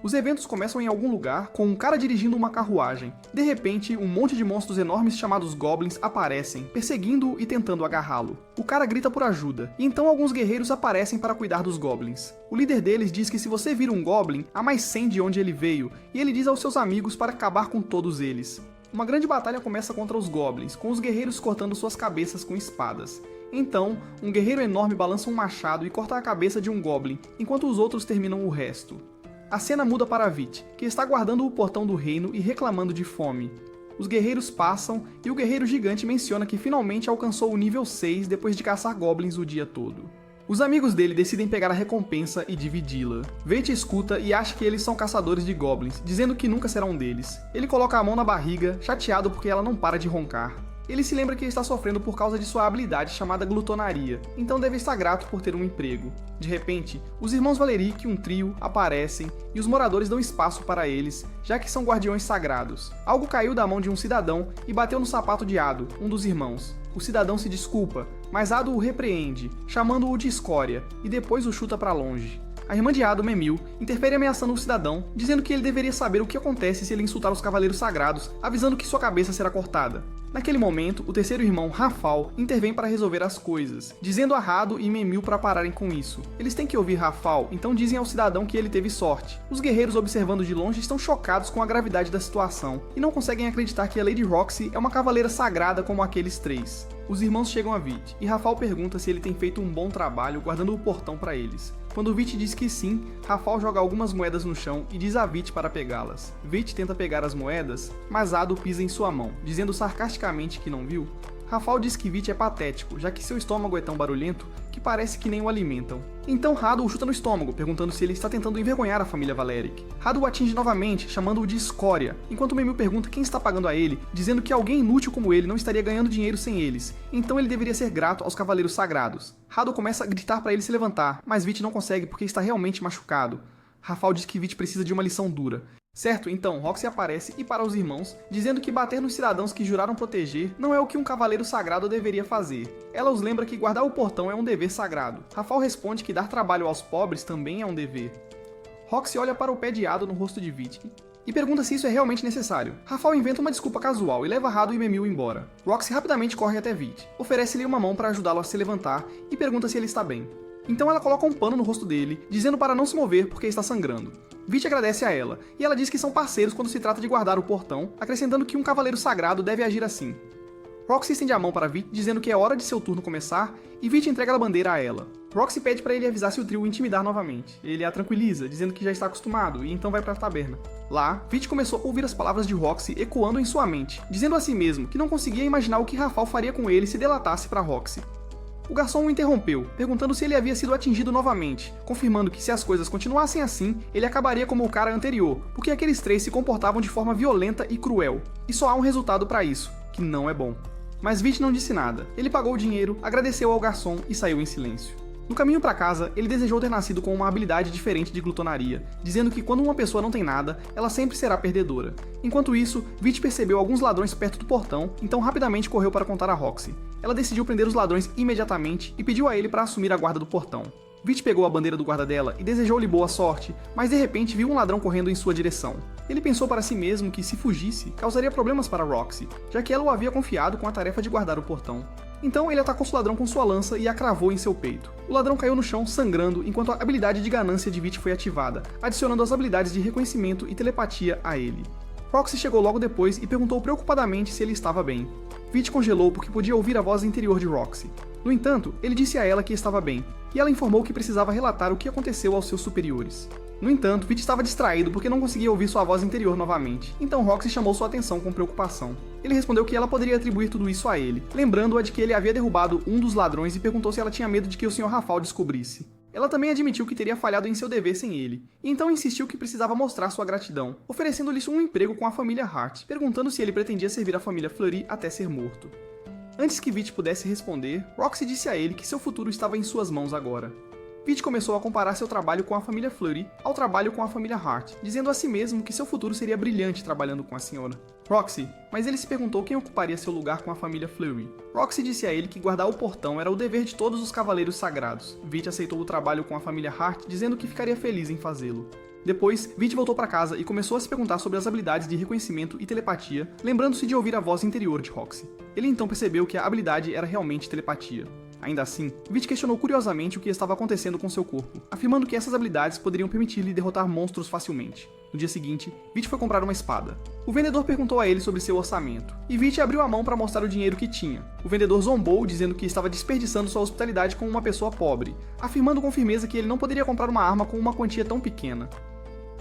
Os eventos começam em algum lugar com um cara dirigindo uma carruagem. De repente, um monte de monstros enormes chamados Goblins aparecem, perseguindo-o e tentando agarrá-lo. O cara grita por ajuda, e então alguns guerreiros aparecem para cuidar dos Goblins. O líder deles diz que se você vira um Goblin, há mais 100 de onde ele veio, e ele diz aos seus amigos para acabar com todos eles. Uma grande batalha começa contra os Goblins, com os guerreiros cortando suas cabeças com espadas. Então, um guerreiro enorme balança um machado e corta a cabeça de um Goblin, enquanto os outros terminam o resto. A cena muda para Vit, que está guardando o portão do reino e reclamando de fome. Os guerreiros passam e o guerreiro gigante menciona que finalmente alcançou o nível 6 depois de caçar goblins o dia todo. Os amigos dele decidem pegar a recompensa e dividi-la. Vit escuta e acha que eles são caçadores de goblins, dizendo que nunca será um deles. Ele coloca a mão na barriga, chateado porque ela não para de roncar. Ele se lembra que está sofrendo por causa de sua habilidade chamada glutonaria, então deve estar grato por ter um emprego. De repente, os irmãos Valeric, um trio, aparecem e os moradores dão espaço para eles, já que são guardiões sagrados. Algo caiu da mão de um cidadão e bateu no sapato de Ado, um dos irmãos. O cidadão se desculpa, mas Ado o repreende, chamando-o de escória, e depois o chuta para longe. A irmã de Ado, Memil, interfere ameaçando o cidadão, dizendo que ele deveria saber o que acontece se ele insultar os cavaleiros sagrados, avisando que sua cabeça será cortada. Naquele momento, o terceiro irmão, Rafal, intervém para resolver as coisas, dizendo a Ado e Memil para pararem com isso. Eles têm que ouvir Rafal, então dizem ao cidadão que ele teve sorte. Os guerreiros, observando de longe, estão chocados com a gravidade da situação, e não conseguem acreditar que a Lady Roxy é uma cavaleira sagrada como aqueles três. Os irmãos chegam a Vit, e Rafal pergunta se ele tem feito um bom trabalho guardando o portão para eles. Quando Vit diz que sim, Rafal joga algumas moedas no chão e diz a Vit para pegá-las. Vit tenta pegar as moedas, mas Ado pisa em sua mão, dizendo sarcasticamente que não viu. Rafal diz que Vit é patético, já que seu estômago é tão barulhento que parece que nem o alimentam. Então Rado o chuta no estômago, perguntando se ele está tentando envergonhar a família Valeric. Rado o atinge novamente, chamando-o de escória, enquanto Memil pergunta quem está pagando a ele, dizendo que alguém inútil como ele não estaria ganhando dinheiro sem eles, então ele deveria ser grato aos cavaleiros sagrados. Rado começa a gritar para ele se levantar, mas Vit não consegue porque está realmente machucado. Rafal diz que Vit precisa de uma lição dura. Certo, então Roxy aparece e para os irmãos, dizendo que bater nos cidadãos que juraram proteger não é o que um cavaleiro sagrado deveria fazer. Ela os lembra que guardar o portão é um dever sagrado. Rafal responde que dar trabalho aos pobres também é um dever. Roxy olha para o pé de Ado no rosto de Vit e pergunta se isso é realmente necessário. Rafal inventa uma desculpa casual e leva Rado e Memil embora. Roxy rapidamente corre até Vit, oferece-lhe uma mão para ajudá-lo a se levantar e pergunta se ele está bem. Então ela coloca um pano no rosto dele, dizendo para não se mover porque está sangrando. Vit agradece a ela, e ela diz que são parceiros quando se trata de guardar o portão, acrescentando que um cavaleiro sagrado deve agir assim. Roxy estende a mão para Vit, dizendo que é hora de seu turno começar, e Vit entrega a bandeira a ela. Roxy pede para ele avisar se o trio o intimidar novamente. Ele a tranquiliza, dizendo que já está acostumado, e então vai para a taberna. Lá, Vit começou a ouvir as palavras de Roxy ecoando em sua mente, dizendo a si mesmo que não conseguia imaginar o que Rafal faria com ele se delatasse para Roxy. O garçom o interrompeu, perguntando se ele havia sido atingido novamente, confirmando que se as coisas continuassem assim, ele acabaria como o cara anterior, porque aqueles três se comportavam de forma violenta e cruel. E só há um resultado para isso, que não é bom. Mas Vit não disse nada. Ele pagou o dinheiro, agradeceu ao garçom e saiu em silêncio. No caminho para casa, ele desejou ter nascido com uma habilidade diferente de glutonaria, dizendo que quando uma pessoa não tem nada, ela sempre será perdedora. Enquanto isso, Vit percebeu alguns ladrões perto do portão, então rapidamente correu para contar a Roxy. Ela decidiu prender os ladrões imediatamente e pediu a ele para assumir a guarda do portão. Vit pegou a bandeira do guarda dela e desejou-lhe boa sorte, mas de repente viu um ladrão correndo em sua direção. Ele pensou para si mesmo que, se fugisse, causaria problemas para Roxy, já que ela o havia confiado com a tarefa de guardar o portão. Então ele atacou o ladrão com sua lança e a cravou em seu peito. O ladrão caiu no chão, sangrando, enquanto a habilidade de ganância de Vit foi ativada, adicionando as habilidades de reconhecimento e telepatia a ele. Roxy chegou logo depois e perguntou preocupadamente se ele estava bem. Vit congelou porque podia ouvir a voz interior de Roxy. No entanto, ele disse a ela que estava bem, e ela informou que precisava relatar o que aconteceu aos seus superiores. No entanto, Vit estava distraído porque não conseguia ouvir sua voz interior novamente, então Roxy chamou sua atenção com preocupação. Ele respondeu que ela poderia atribuir tudo isso a ele, lembrando-a de que ele havia derrubado um dos ladrões e perguntou se ela tinha medo de que o Sr. Rafal descobrisse. Ela também admitiu que teria falhado em seu dever sem ele, e então insistiu que precisava mostrar sua gratidão, oferecendo-lhe um emprego com a família Hart, perguntando se ele pretendia servir a família Fleury até ser morto. Antes que Vit pudesse responder, Roxy disse a ele que seu futuro estava em suas mãos agora. Vit começou a comparar seu trabalho com a família Fleury ao trabalho com a família Hart, dizendo a si mesmo que seu futuro seria brilhante trabalhando com a senhora. Roxy, mas ele se perguntou quem ocuparia seu lugar com a família Fleury. Roxy disse a ele que guardar o portão era o dever de todos os cavaleiros sagrados. Vit aceitou o trabalho com a família Hart, dizendo que ficaria feliz em fazê-lo. Depois, Vit voltou para casa e começou a se perguntar sobre as habilidades de reconhecimento e telepatia, lembrando-se de ouvir a voz interior de Roxy. Ele então percebeu que a habilidade era realmente telepatia. Ainda assim, Vit questionou curiosamente o que estava acontecendo com seu corpo, afirmando que essas habilidades poderiam permitir-lhe derrotar monstros facilmente. No dia seguinte, Vit foi comprar uma espada. O vendedor perguntou a ele sobre seu orçamento, e Vit abriu a mão para mostrar o dinheiro que tinha. O vendedor zombou, dizendo que estava desperdiçando sua hospitalidade com uma pessoa pobre, afirmando com firmeza que ele não poderia comprar uma arma com uma quantia tão pequena.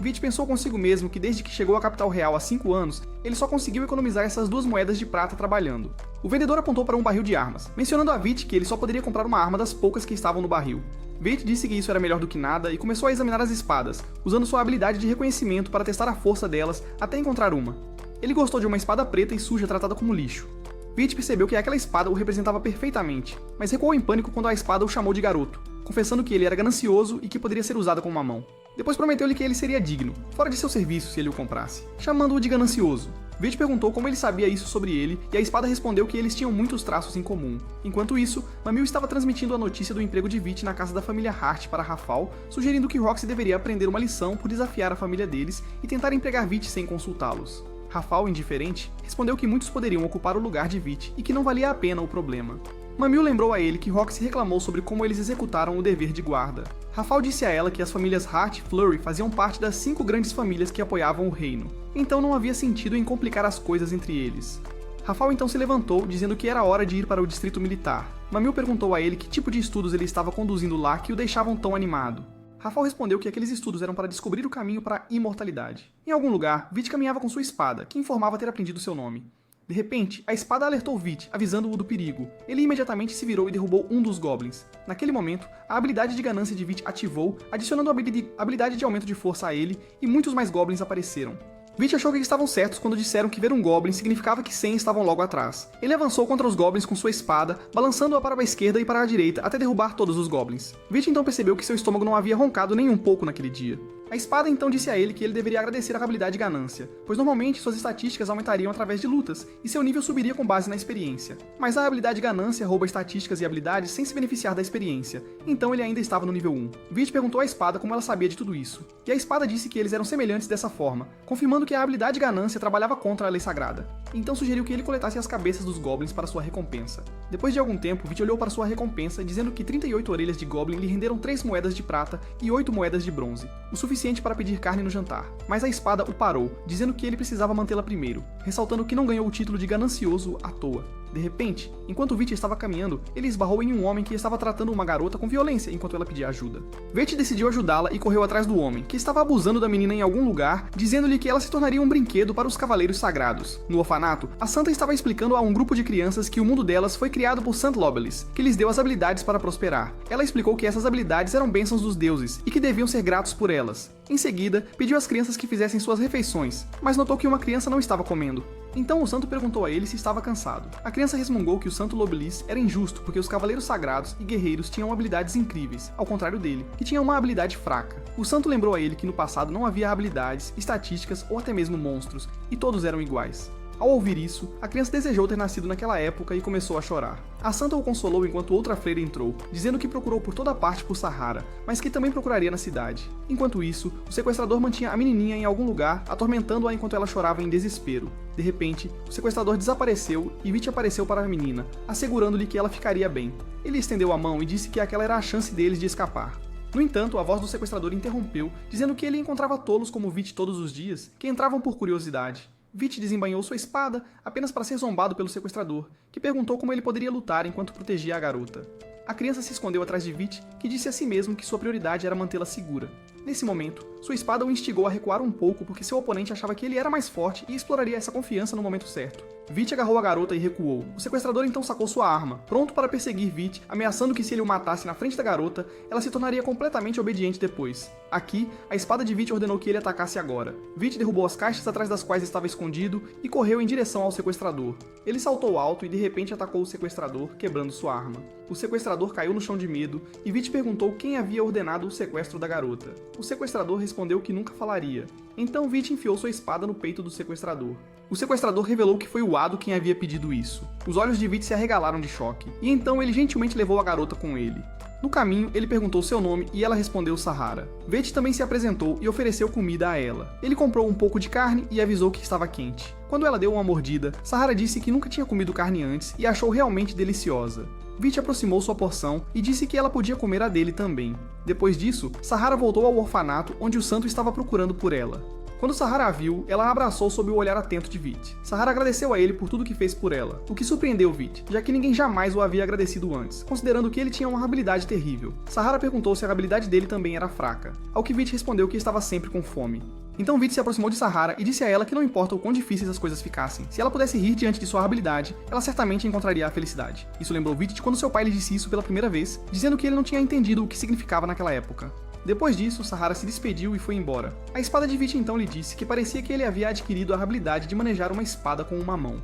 Vit pensou consigo mesmo que desde que chegou à capital real há 5 anos, ele só conseguiu economizar essas 2 moedas de prata trabalhando. O vendedor apontou para um barril de armas, mencionando a Vit que ele só poderia comprar uma arma das poucas que estavam no barril. Vit disse que isso era melhor do que nada e começou a examinar as espadas, usando sua habilidade de reconhecimento para testar a força delas até encontrar uma. Ele gostou de uma espada preta e suja tratada como lixo. Vit percebeu que aquela espada o representava perfeitamente, mas recuou em pânico quando a espada o chamou de garoto, confessando que ele era ganancioso e que poderia ser usada com uma mão. Depois prometeu-lhe que ele seria digno, fora de seu serviço se ele o comprasse, chamando-o de ganancioso. Vit perguntou como ele sabia isso sobre ele, e a espada respondeu que eles tinham muitos traços em comum. Enquanto isso, Mamil estava transmitindo a notícia do emprego de Vit na casa da família Hart para Rafal, sugerindo que Roxy deveria aprender uma lição por desafiar a família deles e tentar empregar Vit sem consultá-los. Rafal, indiferente, respondeu que muitos poderiam ocupar o lugar de Vit e que não valia a pena o problema. Mamil lembrou a ele que Roxy reclamou sobre como eles executaram o dever de guarda. Rafal disse a ela que as famílias Hart e Flurry faziam parte das 5 grandes famílias que apoiavam o reino, então não havia sentido em complicar as coisas entre eles. Rafal então se levantou, dizendo que era hora de ir para o distrito militar. Mamil perguntou a ele que tipo de estudos ele estava conduzindo lá que o deixavam tão animado. Rafal respondeu que aqueles estudos eram para descobrir o caminho para a imortalidade. Em algum lugar, Vit caminhava com sua espada, que informava ter aprendido seu nome. De repente, a espada alertou Vit, avisando-o do perigo. Ele imediatamente se virou e derrubou um dos goblins. Naquele momento, a habilidade de ganância de Vit ativou, adicionando a habilidade de aumento de força a ele, e muitos mais goblins apareceram. Vit achou que estavam certos quando disseram que ver um goblin significava que 100 estavam logo atrás. Ele avançou contra os goblins com sua espada, balançando-a para a esquerda e para a direita até derrubar todos os goblins. Vit então percebeu que seu estômago não havia roncado nem um pouco naquele dia. A espada então disse a ele que ele deveria agradecer a habilidade ganância, pois normalmente suas estatísticas aumentariam através de lutas, e seu nível subiria com base na experiência. Mas a habilidade ganância rouba estatísticas e habilidades sem se beneficiar da experiência, então ele ainda estava no nível 1. Vit perguntou à espada como ela sabia de tudo isso, e a espada disse que eles eram semelhantes dessa forma, confirmando que a habilidade ganância trabalhava contra a lei sagrada. Então sugeriu que ele coletasse as cabeças dos goblins para sua recompensa. Depois de algum tempo, Vit olhou para sua recompensa, dizendo que 38 orelhas de goblin lhe renderam 3 moedas de prata e 8 moedas de bronze, o suficiente para pedir carne no jantar. Mas a espada o parou, dizendo que ele precisava mantê-la primeiro, ressaltando que não ganhou o título de ganancioso à toa. De repente, enquanto Vit estava caminhando, ele esbarrou em um homem que estava tratando uma garota com violência enquanto ela pedia ajuda. Vit decidiu ajudá-la e correu atrás do homem, que estava abusando da menina em algum lugar, dizendo-lhe que ela se tornaria um brinquedo para os cavaleiros sagrados. No orfanato, a santa estava explicando a um grupo de crianças que o mundo delas foi criado por St. Lobelis, que lhes deu as habilidades para prosperar. Ela explicou que essas habilidades eram bênçãos dos deuses e que deviam ser gratos por elas. Em seguida, pediu às crianças que fizessem suas refeições, mas notou que uma criança não estava comendo. Então o santo perguntou a ele se estava cansado. A criança resmungou que o santo Lobelis era injusto porque os cavaleiros sagrados e guerreiros tinham habilidades incríveis, ao contrário dele, que tinha uma habilidade fraca. O santo lembrou a ele que no passado não havia habilidades, estatísticas ou até mesmo monstros, e todos eram iguais. Ao ouvir isso, a criança desejou ter nascido naquela época e começou a chorar. A santa o consolou enquanto outra freira entrou, dizendo que procurou por toda parte por Sahara, mas que também procuraria na cidade. Enquanto isso, o sequestrador mantinha a menininha em algum lugar, atormentando-a enquanto ela chorava em desespero. De repente, o sequestrador desapareceu e Vit apareceu para a menina, assegurando-lhe que ela ficaria bem. Ele estendeu a mão e disse que aquela era a chance deles de escapar. No entanto, a voz do sequestrador interrompeu, dizendo que ele encontrava tolos como Vit todos os dias, que entravam por curiosidade. Vit desembainhou sua espada apenas para ser zombado pelo sequestrador, que perguntou como ele poderia lutar enquanto protegia a garota. A criança se escondeu atrás de Vit, que disse a si mesmo que sua prioridade era mantê-la segura. Nesse momento, sua espada o instigou a recuar um pouco porque seu oponente achava que ele era mais forte e exploraria essa confiança no momento certo. Vit agarrou a garota e recuou. O sequestrador então sacou sua arma, pronto para perseguir Vit, ameaçando que se ele o matasse na frente da garota, ela se tornaria completamente obediente depois. Aqui, a espada de Vit ordenou que ele atacasse agora. Vit derrubou as caixas atrás das quais estava escondido e correu em direção ao sequestrador. Ele saltou alto e de repente atacou o sequestrador, quebrando sua arma. O sequestrador caiu no chão de medo e Vit perguntou quem havia ordenado o sequestro da garota. O sequestrador respondeu que nunca falaria. Então Vit enfiou sua espada no peito do sequestrador. O sequestrador revelou que foi o Ado quem havia pedido isso. Os olhos de Vit se arregalaram de choque, e então ele gentilmente levou a garota com ele. No caminho, ele perguntou seu nome e ela respondeu Sahara. Veidt também se apresentou e ofereceu comida a ela. Ele comprou um pouco de carne e avisou que estava quente. Quando ela deu uma mordida, Sahara disse que nunca tinha comido carne antes e achou realmente deliciosa. Veidt aproximou sua porção e disse que ela podia comer a dele também. Depois disso, Sahara voltou ao orfanato onde o santo estava procurando por ela. Quando Sahara a viu, ela a abraçou sob o olhar atento de Veidt. Sahara agradeceu a ele por tudo que fez por ela, o que surpreendeu Veidt, já que ninguém jamais o havia agradecido antes, considerando que ele tinha uma habilidade terrível. Sahara perguntou se a habilidade dele também era fraca, ao que Veidt respondeu que estava sempre com fome. Então Veidt se aproximou de Sahara e disse a ela que não importa o quão difíceis as coisas ficassem, se ela pudesse rir diante de sua habilidade, ela certamente encontraria a felicidade. Isso lembrou Veidt de quando seu pai lhe disse isso pela primeira vez, dizendo que ele não tinha entendido o que significava naquela época. Depois disso, Sahara se despediu e foi embora. A espada de Veidt então lhe disse que parecia que ele havia adquirido a habilidade de manejar uma espada com uma mão.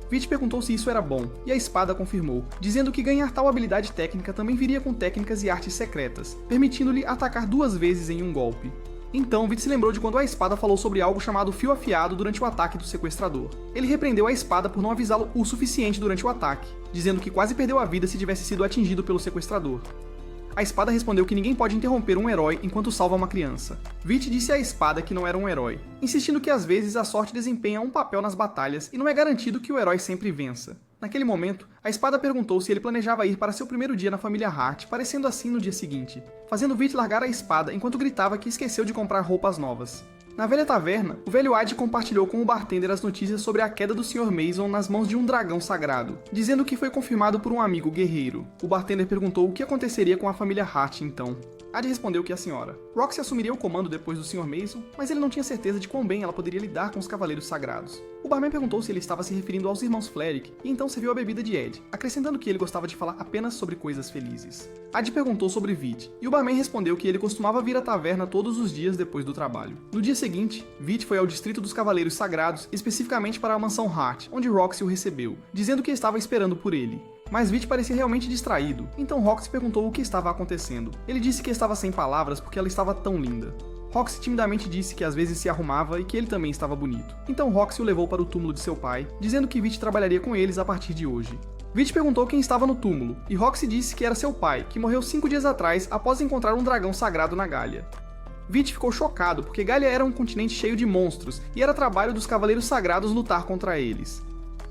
Veidt perguntou se isso era bom, e a espada confirmou, dizendo que ganhar tal habilidade técnica também viria com técnicas e artes secretas, permitindo-lhe atacar 2 vezes em um golpe. Então, Veidt se lembrou de quando a espada falou sobre algo chamado fio afiado durante o ataque do sequestrador. Ele repreendeu a espada por não avisá-lo o suficiente durante o ataque, dizendo que quase perdeu a vida se tivesse sido atingido pelo sequestrador. A espada respondeu que ninguém pode interromper um herói enquanto salva uma criança. Veidt disse à espada que não era um herói, insistindo que às vezes a sorte desempenha um papel nas batalhas e não é garantido que o herói sempre vença. Naquele momento, a espada perguntou se ele planejava ir para seu primeiro dia na família Hart, parecendo assim no dia seguinte, fazendo Veidt largar a espada enquanto gritava que esqueceu de comprar roupas novas. Na velha taverna, o velho Ade compartilhou com o bartender as notícias sobre a queda do Sr. Mason nas mãos de um dragão sagrado, dizendo que foi confirmado por um amigo guerreiro. O bartender perguntou o que aconteceria com a família Hart então. Ade respondeu que a senhora. Roxy assumiria o comando depois do Sr. Mason, mas ele não tinha certeza de quão bem ela poderia lidar com os Cavaleiros Sagrados. O barman perguntou se ele estava se referindo aos irmãos Flerick, e então serviu a bebida de Ed, acrescentando que ele gostava de falar apenas sobre coisas felizes. Ade perguntou sobre Veidt, e o barman respondeu que ele costumava vir à taverna todos os dias depois do trabalho. No dia seguinte, Veidt foi ao distrito dos Cavaleiros Sagrados, especificamente para a mansão Hart, onde Roxy o recebeu, dizendo que estava esperando por ele. Mas Veidt parecia realmente distraído, então Roxy perguntou o que estava acontecendo. Ele disse que estava sem palavras porque ela estava tão linda. Roxy timidamente disse que às vezes se arrumava e que ele também estava bonito. Então Roxy o levou para o túmulo de seu pai, dizendo que Veidt trabalharia com eles a partir de hoje. Veidt perguntou quem estava no túmulo, e Roxy disse que era seu pai, que morreu 5 dias atrás após encontrar um dragão sagrado na Gália. Veidt ficou chocado porque Gália era um continente cheio de monstros, e era trabalho dos Cavaleiros Sagrados lutar contra eles.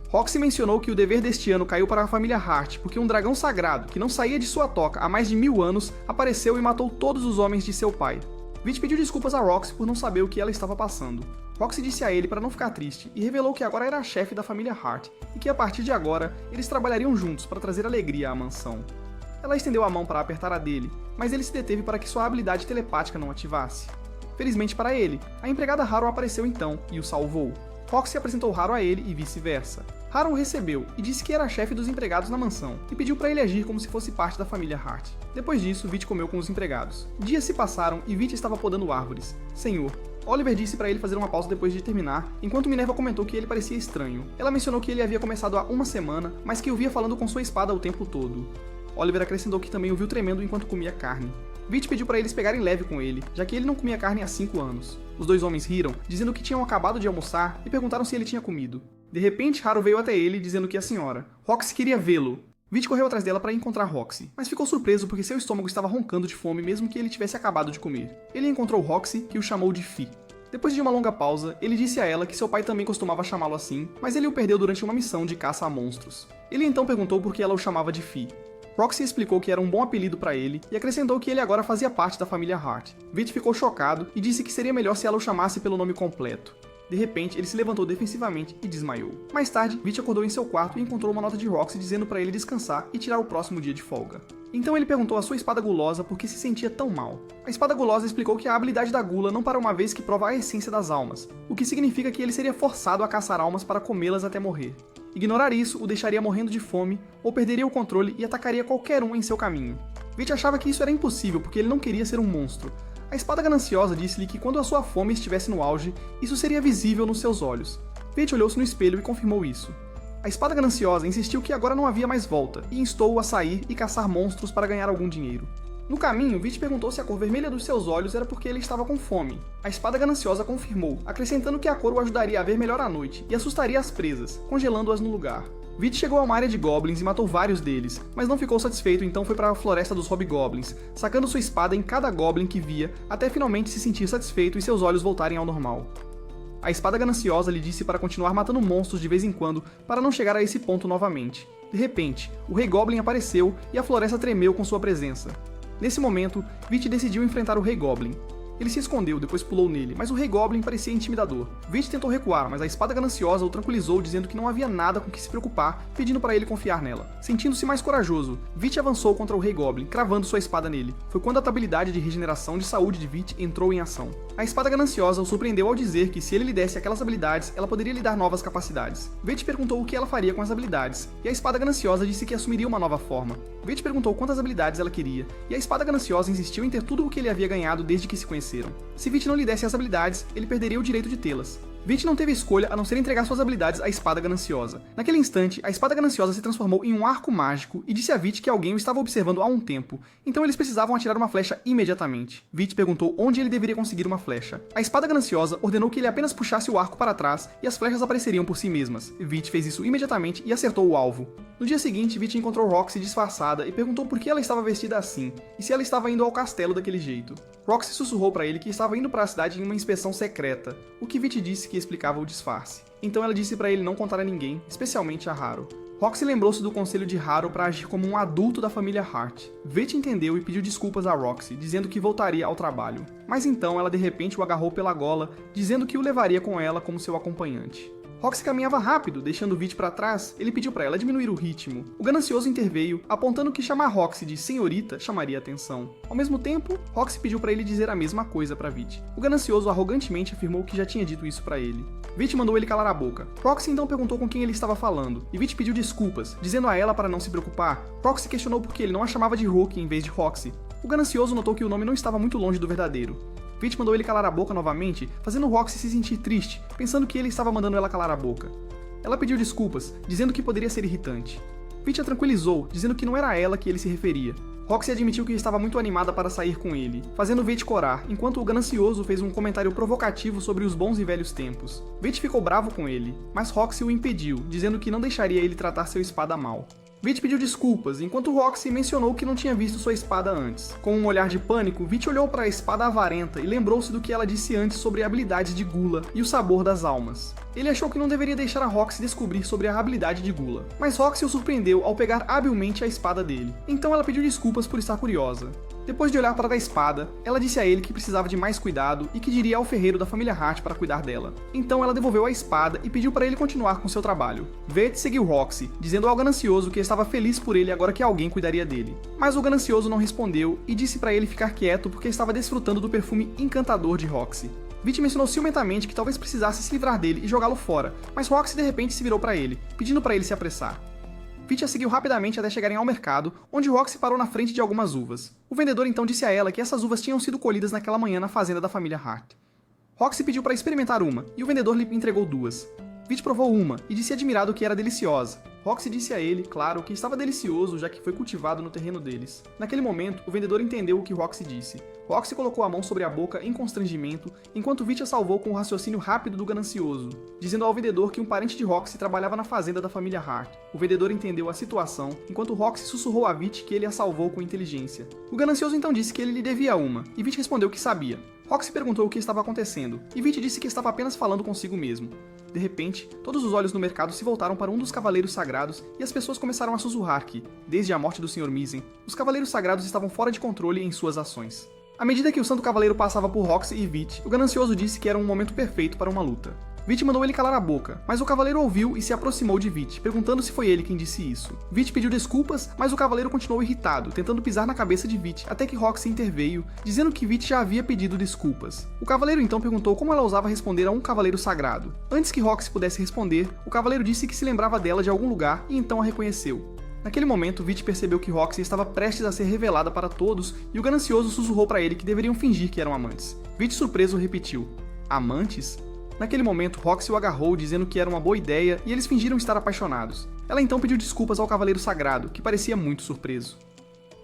Roxy mencionou que o dever deste ano caiu para a família Hart, porque um dragão sagrado, que não saía de sua toca há mais de 1000 anos, apareceu e matou todos os homens de seu pai. Veidt pediu desculpas a Roxy por não saber o que ela estava passando. Roxy disse a ele para não ficar triste e revelou que agora era a chefe da família Hart, e que a partir de agora, eles trabalhariam juntos para trazer alegria à mansão. Ela estendeu a mão para apertar a dele, mas ele se deteve para que sua habilidade telepática não ativasse. Felizmente para ele, a empregada Haru apareceu então e o salvou. Roxy apresentou Haru a ele e vice-versa. Haru o recebeu e disse que era a chefe dos empregados na mansão, e pediu para ele agir como se fosse parte da família Hart. Depois disso, Veidt comeu com os empregados. Dias se passaram e Veidt estava podando árvores. Senhor. Oliver disse para ele fazer uma pausa depois de terminar, enquanto Minerva comentou que ele parecia estranho. Ela mencionou que ele havia começado há 1 semana, mas que o via falando com sua espada o tempo todo. Oliver acrescentou que também o viu tremendo enquanto comia carne. Veidt pediu para eles pegarem leve com ele, já que ele não comia carne há 5 anos. Os 2 homens riram, dizendo que tinham acabado de almoçar e perguntaram se ele tinha comido. De repente, Haru veio até ele, dizendo que a senhora. Roxy queria vê-lo. Veidt correu atrás dela para encontrar Roxy, mas ficou surpreso porque seu estômago estava roncando de fome mesmo que ele tivesse acabado de comer. Ele encontrou Roxy, que o chamou de Fi. Depois de uma longa pausa, ele disse a ela que seu pai também costumava chamá-lo assim, mas ele o perdeu durante uma missão de caça a monstros. Ele então perguntou por que ela o chamava de Fi. Roxy explicou que era um bom apelido para ele e acrescentou que ele agora fazia parte da família Hart. Veidt ficou chocado e disse que seria melhor se ela o chamasse pelo nome completo. De repente, ele se levantou defensivamente e desmaiou. Mais tarde, Veidt acordou em seu quarto e encontrou uma nota de Roxy dizendo para ele descansar e tirar o próximo dia de folga. Então ele perguntou à sua espada gulosa por que se sentia tão mal. A espada gulosa explicou que a habilidade da gula não para uma vez que prova a essência das almas, o que significa que ele seria forçado a caçar almas para comê-las até morrer. Ignorar isso o deixaria morrendo de fome, ou perderia o controle e atacaria qualquer um em seu caminho. Veidt achava que isso era impossível porque ele não queria ser um monstro. A espada gananciosa disse-lhe que quando a sua fome estivesse no auge, isso seria visível nos seus olhos. Veidt olhou-se no espelho e confirmou isso. A espada gananciosa insistiu que agora não havia mais volta, e instou-o a sair e caçar monstros para ganhar algum dinheiro. No caminho, Veidt perguntou se a cor vermelha dos seus olhos era porque ele estava com fome. A espada gananciosa confirmou, acrescentando que a cor o ajudaria a ver melhor à noite e assustaria as presas, congelando-as no lugar. Vit chegou a uma área de goblins e matou vários deles, mas não ficou satisfeito, então foi para a floresta dos hobgoblins, sacando sua espada em cada goblin que via, até finalmente se sentir satisfeito e seus olhos voltarem ao normal. A espada gananciosa lhe disse para continuar matando monstros de vez em quando, para não chegar a esse ponto novamente. De repente, o Rei Goblin apareceu e a floresta tremeu com sua presença. Nesse momento, Vit decidiu enfrentar o Rei Goblin. Ele se escondeu, depois pulou nele, mas o Rei Goblin parecia intimidador. Vit tentou recuar, mas a espada gananciosa o tranquilizou, dizendo que não havia nada com que se preocupar, pedindo para ele confiar nela. Sentindo-se mais corajoso, Vit avançou contra o Rei Goblin, cravando sua espada nele. Foi quando a habilidade de regeneração de saúde de Vit entrou em ação. A espada gananciosa o surpreendeu ao dizer que se ele lhe desse aquelas habilidades, ela poderia lhe dar novas capacidades. Vit perguntou o que ela faria com as habilidades, e a espada gananciosa disse que assumiria uma nova forma. Vit perguntou quantas habilidades ela queria, e a espada gananciosa insistiu em ter tudo o que ele havia ganhado desde que se conheceram. Se Vit não lhe desse as habilidades, ele perderia o direito de tê-las. Vit não teve escolha a não ser entregar suas habilidades à espada gananciosa. Naquele instante, a espada gananciosa se transformou em um arco mágico e disse a Vit que alguém o estava observando há um tempo, então eles precisavam atirar uma flecha imediatamente. Vit perguntou onde ele deveria conseguir uma flecha. A espada gananciosa ordenou que ele apenas puxasse o arco para trás e as flechas apareceriam por si mesmas. Vit fez isso imediatamente e acertou o alvo. No dia seguinte, Vit encontrou Roxy disfarçada e perguntou por que ela estava vestida assim, e se ela estava indo ao castelo daquele jeito. Roxy sussurrou para ele que estava indo para a cidade em uma inspeção secreta, o que Vit disse que explicava o disfarce. Então ela disse para ele não contar a ninguém, especialmente a Harrow. Roxy lembrou-se do conselho de Harrow para agir como um adulto da família Hart. Vit entendeu e pediu desculpas a Roxy, dizendo que voltaria ao trabalho. Mas então ela de repente o agarrou pela gola, dizendo que o levaria com ela como seu acompanhante. Roxy caminhava rápido, deixando Vit para trás. Ele pediu para ela diminuir o ritmo. O ganancioso interveio, apontando que chamar Roxy de senhorita chamaria atenção. Ao mesmo tempo, Roxy pediu para ele dizer a mesma coisa para Vit. O ganancioso arrogantemente afirmou que já tinha dito isso para ele. Vit mandou ele calar a boca. Roxy então perguntou com quem ele estava falando, e Vit pediu desculpas, dizendo a ela para não se preocupar. Roxy questionou por que ele não a chamava de Roki em vez de Roxy. O ganancioso notou que o nome não estava muito longe do verdadeiro. Vit mandou ele calar a boca novamente, fazendo Roxy se sentir triste, pensando que ele estava mandando ela calar a boca. Ela pediu desculpas, dizendo que poderia ser irritante. Vit a tranquilizou, dizendo que não era a ela que ele se referia. Roxy admitiu que estava muito animada para sair com ele, fazendo Vit corar, enquanto o ganancioso fez um comentário provocativo sobre os bons e velhos tempos. Vit ficou bravo com ele, mas Roxy o impediu, dizendo que não deixaria ele tratar seu espada mal. Vit pediu desculpas, enquanto Roxy mencionou que não tinha visto sua espada antes. Com um olhar de pânico, Vit olhou para a espada avarenta e lembrou-se do que ela disse antes sobre habilidades de Gula e o sabor das almas. Ele achou que não deveria deixar a Roxy descobrir sobre a habilidade de Gula, mas Roxy o surpreendeu ao pegar habilmente a espada dele. Então ela pediu desculpas por estar curiosa. Depois de olhar para a espada, ela disse a ele que precisava de mais cuidado e que diria ao ferreiro da família Hart para cuidar dela. Então ela devolveu a espada e pediu para ele continuar com seu trabalho. Vit seguiu Roxy, dizendo ao ganancioso que estava feliz por ele agora que alguém cuidaria dele. Mas o ganancioso não respondeu e disse para ele ficar quieto porque estava desfrutando do perfume encantador de Roxy. Vit mencionou ciumentamente que talvez precisasse se livrar dele e jogá-lo fora, mas Roxy de repente se virou para ele, pedindo para ele se apressar. Vit a seguiu rapidamente até chegarem ao mercado, onde Roxy parou na frente de algumas uvas. O vendedor então disse a ela que essas uvas tinham sido colhidas naquela manhã na fazenda da família Hart. Roxy pediu para experimentar uma, e o vendedor lhe entregou duas. Vit provou uma, e disse admirado que era deliciosa. Roxy disse a ele, claro, que estava delicioso já que foi cultivado no terreno deles. Naquele momento, o vendedor entendeu o que Roxy disse. Roxy colocou a mão sobre a boca em constrangimento, enquanto Vit a salvou com o raciocínio rápido do ganancioso, dizendo ao vendedor que um parente de Roxy trabalhava na fazenda da família Hart. O vendedor entendeu a situação, enquanto Roxy sussurrou a Vit que ele a salvou com inteligência. O ganancioso então disse que ele lhe devia uma, e Vit respondeu que sabia. Roxy perguntou o que estava acontecendo, e Vit disse que estava apenas falando consigo mesmo. De repente, todos os olhos no mercado se voltaram para um dos cavaleiros sagrados e as pessoas começaram a sussurrar que, desde a morte do Sr. Misen, os cavaleiros sagrados estavam fora de controle em suas ações. À medida que o Santo Cavaleiro passava por Roxy e Vit, o ganancioso disse que era um momento perfeito para uma luta. Vit mandou ele calar a boca, mas o cavaleiro ouviu e se aproximou de Vit, perguntando se foi ele quem disse isso. Vit pediu desculpas, mas o cavaleiro continuou irritado, tentando pisar na cabeça de Vit, até que Roxy interveio, dizendo que Vit já havia pedido desculpas. O cavaleiro então perguntou como ela ousava responder a um cavaleiro sagrado. Antes que Roxy pudesse responder, o cavaleiro disse que se lembrava dela de algum lugar e então a reconheceu. Naquele momento, Vit percebeu que Roxy estava prestes a ser revelada para todos e o ganancioso sussurrou para ele que deveriam fingir que eram amantes. Vit, surpreso, repetiu: "Amantes?" Naquele momento, Roxy o agarrou, dizendo que era uma boa ideia, e eles fingiram estar apaixonados. Ela então pediu desculpas ao Cavaleiro Sagrado, que parecia muito surpreso.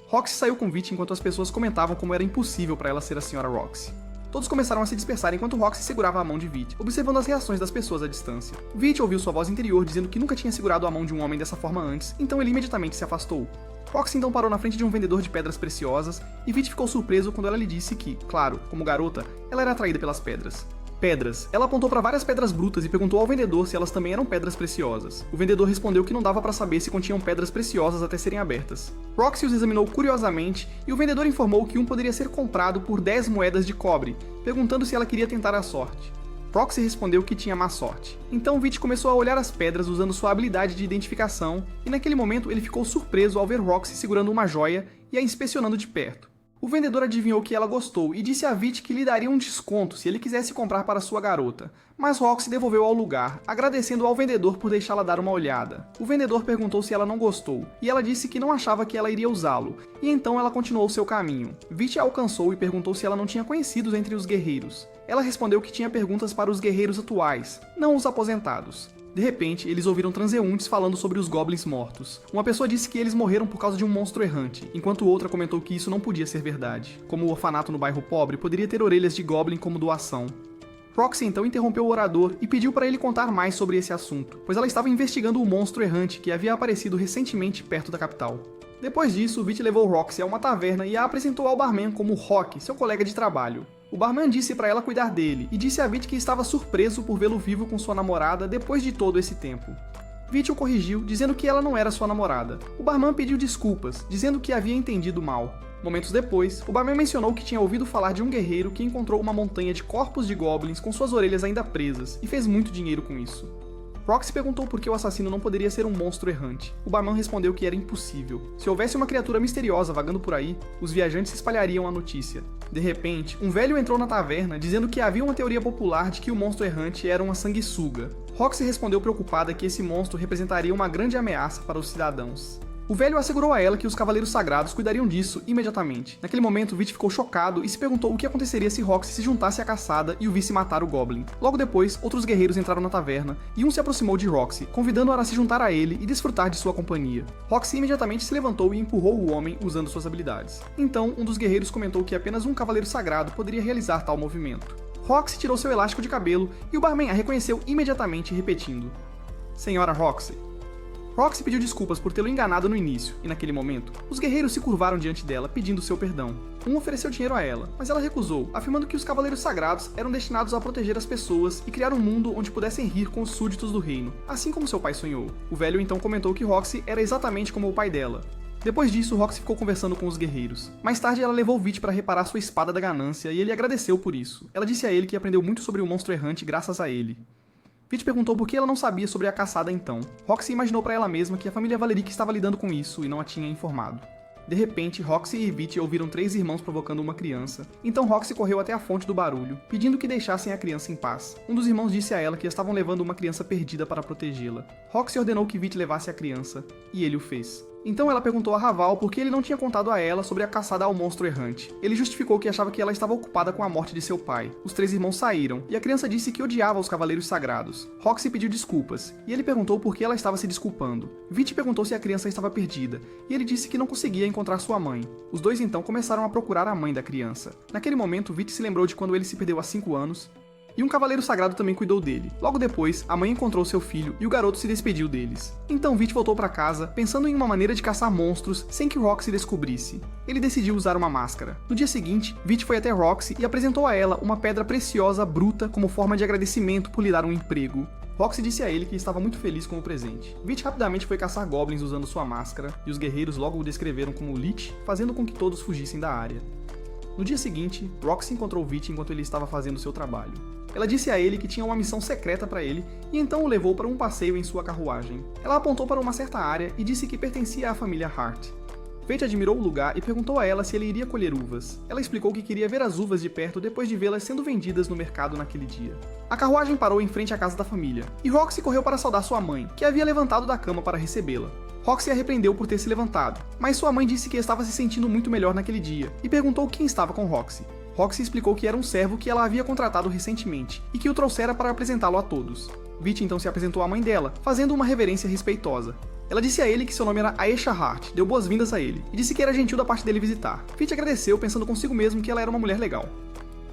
Roxy saiu com Vit enquanto as pessoas comentavam como era impossível para ela ser a Sra. Roxy. Todos começaram a se dispersar enquanto Roxy segurava a mão de Vit, observando as reações das pessoas à distância. Vit ouviu sua voz interior dizendo que nunca tinha segurado a mão de um homem dessa forma antes, então ele imediatamente se afastou. Roxy então parou na frente de um vendedor de pedras preciosas, e Vit ficou surpreso quando ela lhe disse que, claro, como garota, ela era atraída pelas pedras. Pedras. Ela apontou para várias pedras brutas e perguntou ao vendedor se elas também eram pedras preciosas. O vendedor respondeu que não dava para saber se continham pedras preciosas até serem abertas. Roxy os examinou curiosamente e o vendedor informou que um poderia ser comprado por 10 moedas de cobre, perguntando se ela queria tentar a sorte. Roxy respondeu que tinha má sorte. Então Vit começou a olhar as pedras usando sua habilidade de identificação e naquele momento ele ficou surpreso ao ver Roxy segurando uma joia e a inspecionando de perto. O vendedor adivinhou que ela gostou e disse a Vit que lhe daria um desconto se ele quisesse comprar para sua garota, mas Roxy devolveu ao lugar, agradecendo ao vendedor por deixá-la dar uma olhada. O vendedor perguntou se ela não gostou, e ela disse que não achava que ela iria usá-lo, e então ela continuou seu caminho. Vit a alcançou e perguntou se ela não tinha conhecidos entre os guerreiros. Ela respondeu que tinha perguntas para os guerreiros atuais, não os aposentados. De repente, eles ouviram transeuntes falando sobre os goblins mortos. Uma pessoa disse que eles morreram por causa de um monstro errante, enquanto outra comentou que isso não podia ser verdade. Como o orfanato no bairro pobre poderia ter orelhas de goblin como doação. Roxy então interrompeu o orador e pediu para ele contar mais sobre esse assunto, pois ela estava investigando o monstro errante que havia aparecido recentemente perto da capital. Depois disso, Vit levou Roxy a uma taverna e a apresentou ao barman como Rock, seu colega de trabalho. O barman disse para ela cuidar dele e disse a Vit que estava surpreso por vê-lo vivo com sua namorada depois de todo esse tempo. Vit o corrigiu, dizendo que ela não era sua namorada. O barman pediu desculpas, dizendo que havia entendido mal. Momentos depois, o barman mencionou que tinha ouvido falar de um guerreiro que encontrou uma montanha de corpos de goblins com suas orelhas ainda presas e fez muito dinheiro com isso. Roxy perguntou por que o assassino não poderia ser um monstro errante. O barman respondeu que era impossível. Se houvesse uma criatura misteriosa vagando por aí, os viajantes espalhariam a notícia. De repente, um velho entrou na taverna dizendo que havia uma teoria popular de que o monstro errante era uma sanguessuga. Roxy respondeu preocupada que esse monstro representaria uma grande ameaça para os cidadãos. O velho assegurou a ela que os Cavaleiros Sagrados cuidariam disso imediatamente. Naquele momento, Vit ficou chocado e se perguntou o que aconteceria se Roxy se juntasse à caçada e o visse matar o Goblin. Logo depois, outros guerreiros entraram na taverna e um se aproximou de Roxy, convidando-a a se juntar a ele e desfrutar de sua companhia. Roxy imediatamente se levantou e empurrou o homem usando suas habilidades. Então, um dos guerreiros comentou que apenas um Cavaleiro Sagrado poderia realizar tal movimento. Roxy tirou seu elástico de cabelo e o barman a reconheceu imediatamente, repetindo: "Senhora Roxy." Roxy pediu desculpas por tê-lo enganado no início, e naquele momento, os guerreiros se curvaram diante dela pedindo seu perdão. Um ofereceu dinheiro a ela, mas ela recusou, afirmando que os Cavaleiros Sagrados eram destinados a proteger as pessoas e criar um mundo onde pudessem rir com os súditos do reino, assim como seu pai sonhou. O velho então comentou que Roxy era exatamente como o pai dela. Depois disso, Roxy ficou conversando com os guerreiros. Mais tarde, ela levou Vit para reparar sua espada da ganância e ele agradeceu por isso. Ela disse a ele que aprendeu muito sobre o monstro errante graças a ele. Vit perguntou por que ela não sabia sobre a caçada então. Roxy imaginou para ela mesma que a família Valeric estava lidando com isso e não a tinha informado. De repente, Roxy e Vit ouviram 3 irmãos provocando uma criança. Então Roxy correu até a fonte do barulho, pedindo que deixassem a criança em paz. Um dos irmãos disse a ela que estavam levando uma criança perdida para protegê-la. Roxy ordenou que Vit levasse a criança, e ele o fez. Então ela perguntou a Raval por que ele não tinha contado a ela sobre a caçada ao monstro errante. Ele justificou que achava que ela estava ocupada com a morte de seu pai. Os 3 irmãos saíram, e a criança disse que odiava os Cavaleiros Sagrados. Roxy pediu desculpas, e ele perguntou por que ela estava se desculpando. Vit perguntou se a criança estava perdida, e ele disse que não conseguia encontrar sua mãe. Os 2 então começaram a procurar a mãe da criança. Naquele momento, Vit se lembrou de quando ele se perdeu há 5 anos, e um Cavaleiro Sagrado também cuidou dele. Logo depois, a mãe encontrou seu filho e o garoto se despediu deles. Então Vit voltou para casa, pensando em uma maneira de caçar monstros sem que Roxy descobrisse. Ele decidiu usar uma máscara. No dia seguinte, Vit foi até Roxy e apresentou a ela uma pedra preciosa bruta como forma de agradecimento por lhe dar um emprego. Roxy disse a ele que estava muito feliz com o presente. Vit rapidamente foi caçar goblins usando sua máscara, e os guerreiros logo o descreveram como Lich, fazendo com que todos fugissem da área. No dia seguinte, Roxy encontrou Vit enquanto ele estava fazendo seu trabalho. Ela disse a ele que tinha uma missão secreta para ele e então o levou para um passeio em sua carruagem. Ela apontou para uma certa área e disse que pertencia à família Hart. Vit admirou o lugar e perguntou a ela se ele iria colher uvas. Ela explicou que queria ver as uvas de perto depois de vê-las sendo vendidas no mercado naquele dia. A carruagem parou em frente à casa da família, e Roxy correu para saudar sua mãe, que havia levantado da cama para recebê-la. Roxy a repreendeu por ter se levantado, mas sua mãe disse que estava se sentindo muito melhor naquele dia, e perguntou quem estava com Roxy. Roxy explicou que era um servo que ela havia contratado recentemente, e que o trouxera para apresentá-lo a todos. Vit então se apresentou à mãe dela, fazendo uma reverência respeitosa. Ela disse a ele que seu nome era Aesha Hart, deu boas-vindas a ele, e disse que era gentil da parte dele visitar. Vit agradeceu, pensando consigo mesmo que ela era uma mulher legal.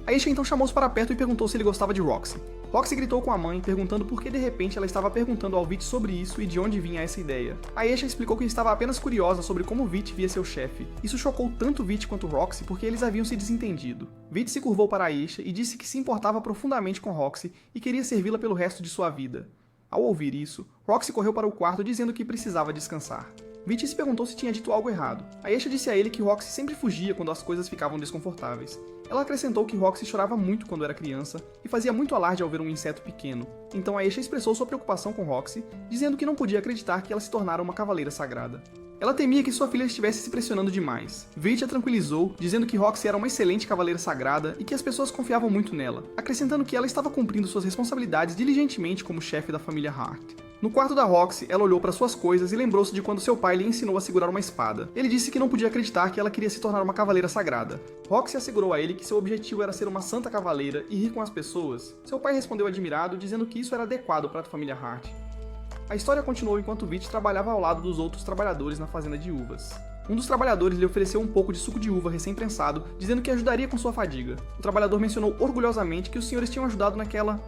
Aisha então chamou-os para perto e perguntou se ele gostava de Roxy. Roxy gritou com a mãe, perguntando por que de repente ela estava perguntando ao Vit sobre isso e de onde vinha essa ideia. Aisha explicou que estava apenas curiosa sobre como Vit via seu chefe. Isso chocou tanto Vit quanto Roxy porque eles haviam se desentendido. Vit se curvou para Aisha e disse que se importava profundamente com Roxy e queria servi-la pelo resto de sua vida. Ao ouvir isso, Roxy correu para o quarto dizendo que precisava descansar. Vit se perguntou se tinha dito algo errado. Aisha disse a ele que Roxy sempre fugia quando as coisas ficavam desconfortáveis. Ela acrescentou que Roxy chorava muito quando era criança e fazia muito alarde ao ver um inseto pequeno. Então Aisha expressou sua preocupação com Roxy, dizendo que não podia acreditar que ela se tornara uma cavaleira sagrada. Ela temia que sua filha estivesse se pressionando demais. Vit a tranquilizou, dizendo que Roxy era uma excelente cavaleira sagrada e que as pessoas confiavam muito nela, acrescentando que ela estava cumprindo suas responsabilidades diligentemente como chefe da família Hart. No quarto da Roxy, ela olhou para suas coisas e lembrou-se de quando seu pai lhe ensinou a segurar uma espada. Ele disse que não podia acreditar que ela queria se tornar uma cavaleira sagrada. Roxy assegurou a ele que seu objetivo era ser uma santa cavaleira e rir com as pessoas. Seu pai respondeu admirado, dizendo que isso era adequado para a família Hart. A história continuou enquanto Vit trabalhava ao lado dos outros trabalhadores na fazenda de uvas. Um dos trabalhadores lhe ofereceu um pouco de suco de uva recém-prensado, dizendo que ajudaria com sua fadiga. O trabalhador mencionou orgulhosamente que os senhores tinham ajudado naquela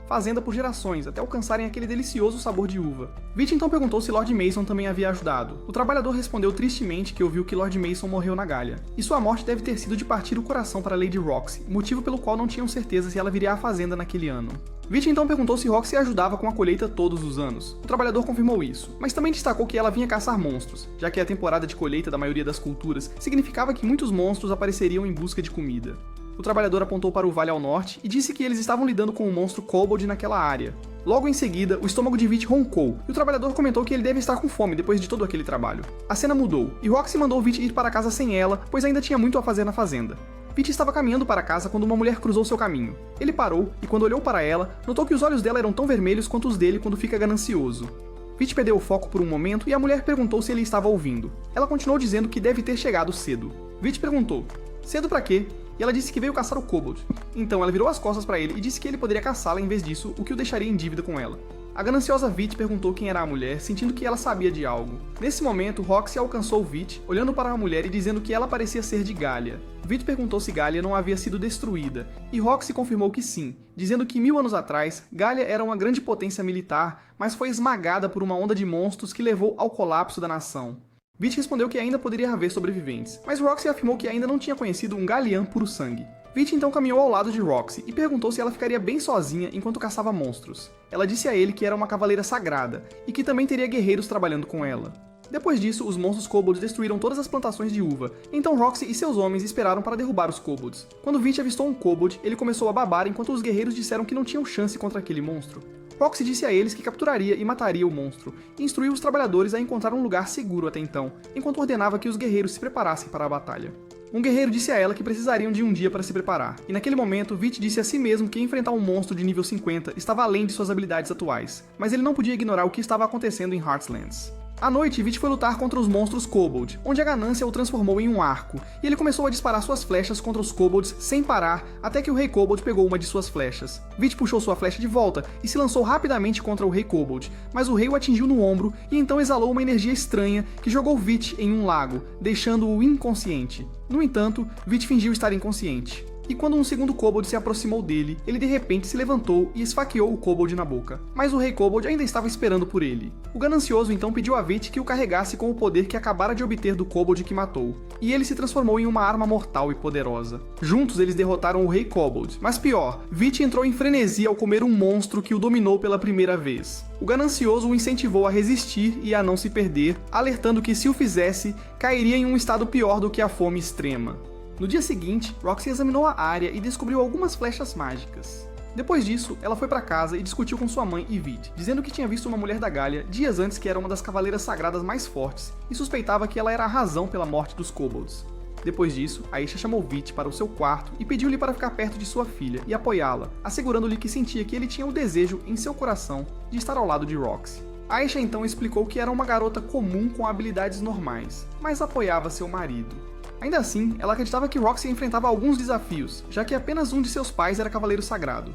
fazenda por gerações, até alcançarem aquele delicioso sabor de uva. Vit então perguntou se Lord Mason também havia ajudado. O trabalhador respondeu tristemente que ouviu que Lord Mason morreu na Galha, e sua morte deve ter sido de partir o coração para Lady Roxy, motivo pelo qual não tinham certeza se ela viria à fazenda naquele ano. Vit então perguntou se Roxy ajudava com a colheita todos os anos. O trabalhador confirmou isso, mas também destacou que ela vinha caçar monstros, já que a temporada de colheita da maioria das culturas significava que muitos monstros apareceriam em busca de comida. O trabalhador apontou para o vale ao norte e disse que eles estavam lidando com um monstro kobold naquela área. Logo em seguida, o estômago de Vit roncou, e o trabalhador comentou que ele deve estar com fome depois de todo aquele trabalho. A cena mudou, e Roxy mandou Vit ir para casa sem ela, pois ainda tinha muito a fazer na fazenda. Vit estava caminhando para casa quando uma mulher cruzou seu caminho. Ele parou, e quando olhou para ela, notou que os olhos dela eram tão vermelhos quanto os dele quando fica ganancioso. Vit perdeu o foco por um momento e a mulher perguntou se ele estava ouvindo. Ela continuou dizendo que deve ter chegado cedo. Vit perguntou, cedo pra quê? E ela disse que veio caçar o kobold. Então ela virou as costas para ele e disse que ele poderia caçá-la em vez disso, o que o deixaria em dívida com ela. A gananciosa Vit perguntou quem era a mulher, sentindo que ela sabia de algo. Nesse momento, Roxy alcançou Vit, olhando para a mulher e dizendo que ela parecia ser de Galha. Vit perguntou se Galha não havia sido destruída, e Roxy confirmou que sim, dizendo que 1000 anos atrás, Galha era uma grande potência militar, mas foi esmagada por uma onda de monstros que levou ao colapso da nação. Vit respondeu que ainda poderia haver sobreviventes, mas Roxy afirmou que ainda não tinha conhecido um Galian puro sangue. Vit então caminhou ao lado de Roxy e perguntou se ela ficaria bem sozinha enquanto caçava monstros. Ela disse a ele que era uma cavaleira sagrada e que também teria guerreiros trabalhando com ela. Depois disso, os monstros kobolds destruíram todas as plantações de uva, então Roxy e seus homens esperaram para derrubar os kobolds. Quando Vit avistou um kobold, ele começou a babar enquanto os guerreiros disseram que não tinham chance contra aquele monstro. Roxy disse a eles que capturaria e mataria o monstro, e instruiu os trabalhadores a encontrar um lugar seguro até então, enquanto ordenava que os guerreiros se preparassem para a batalha. Um guerreiro disse a ela que precisariam de um dia para se preparar, e naquele momento Vit disse a si mesmo que enfrentar um monstro de nível 50 estava além de suas habilidades atuais, mas ele não podia ignorar o que estava acontecendo em Heartlands. À noite, Vit foi lutar contra os monstros kobold, onde a ganância o transformou em um arco, e ele começou a disparar suas flechas contra os kobolds sem parar, até que o rei kobold pegou uma de suas flechas. Vit puxou sua flecha de volta e se lançou rapidamente contra o rei kobold, mas o rei o atingiu no ombro e então exalou uma energia estranha que jogou Vit em um lago, deixando-o inconsciente. No entanto, Vit fingiu estar inconsciente. E quando um segundo kobold se aproximou dele, ele de repente se levantou e esfaqueou o kobold na boca. Mas o rei kobold ainda estava esperando por ele. O ganancioso então pediu a Vit que o carregasse com o poder que acabara de obter do kobold que matou, e ele se transformou em uma arma mortal e poderosa. Juntos eles derrotaram o rei kobold, mas pior, Vit entrou em frenesi ao comer um monstro que o dominou pela primeira vez. O ganancioso o incentivou a resistir e a não se perder, alertando que se o fizesse, cairia em um estado pior do que a fome extrema. No dia seguinte, Roxy examinou a área e descobriu algumas flechas mágicas. Depois disso, ela foi para casa e discutiu com sua mãe e Vit, dizendo que tinha visto uma mulher da Galha dias antes que era uma das cavaleiras sagradas mais fortes e suspeitava que ela era a razão pela morte dos kobolds. Depois disso, Aisha chamou Vit para o seu quarto e pediu-lhe para ficar perto de sua filha e apoiá-la, assegurando-lhe que sentia que ele tinha o desejo em seu coração de estar ao lado de Roxy. Aisha então explicou que era uma garota comum com habilidades normais, mas apoiava seu marido. Ainda assim, ela acreditava que Roxy enfrentava alguns desafios, já que apenas um de seus pais era cavaleiro sagrado.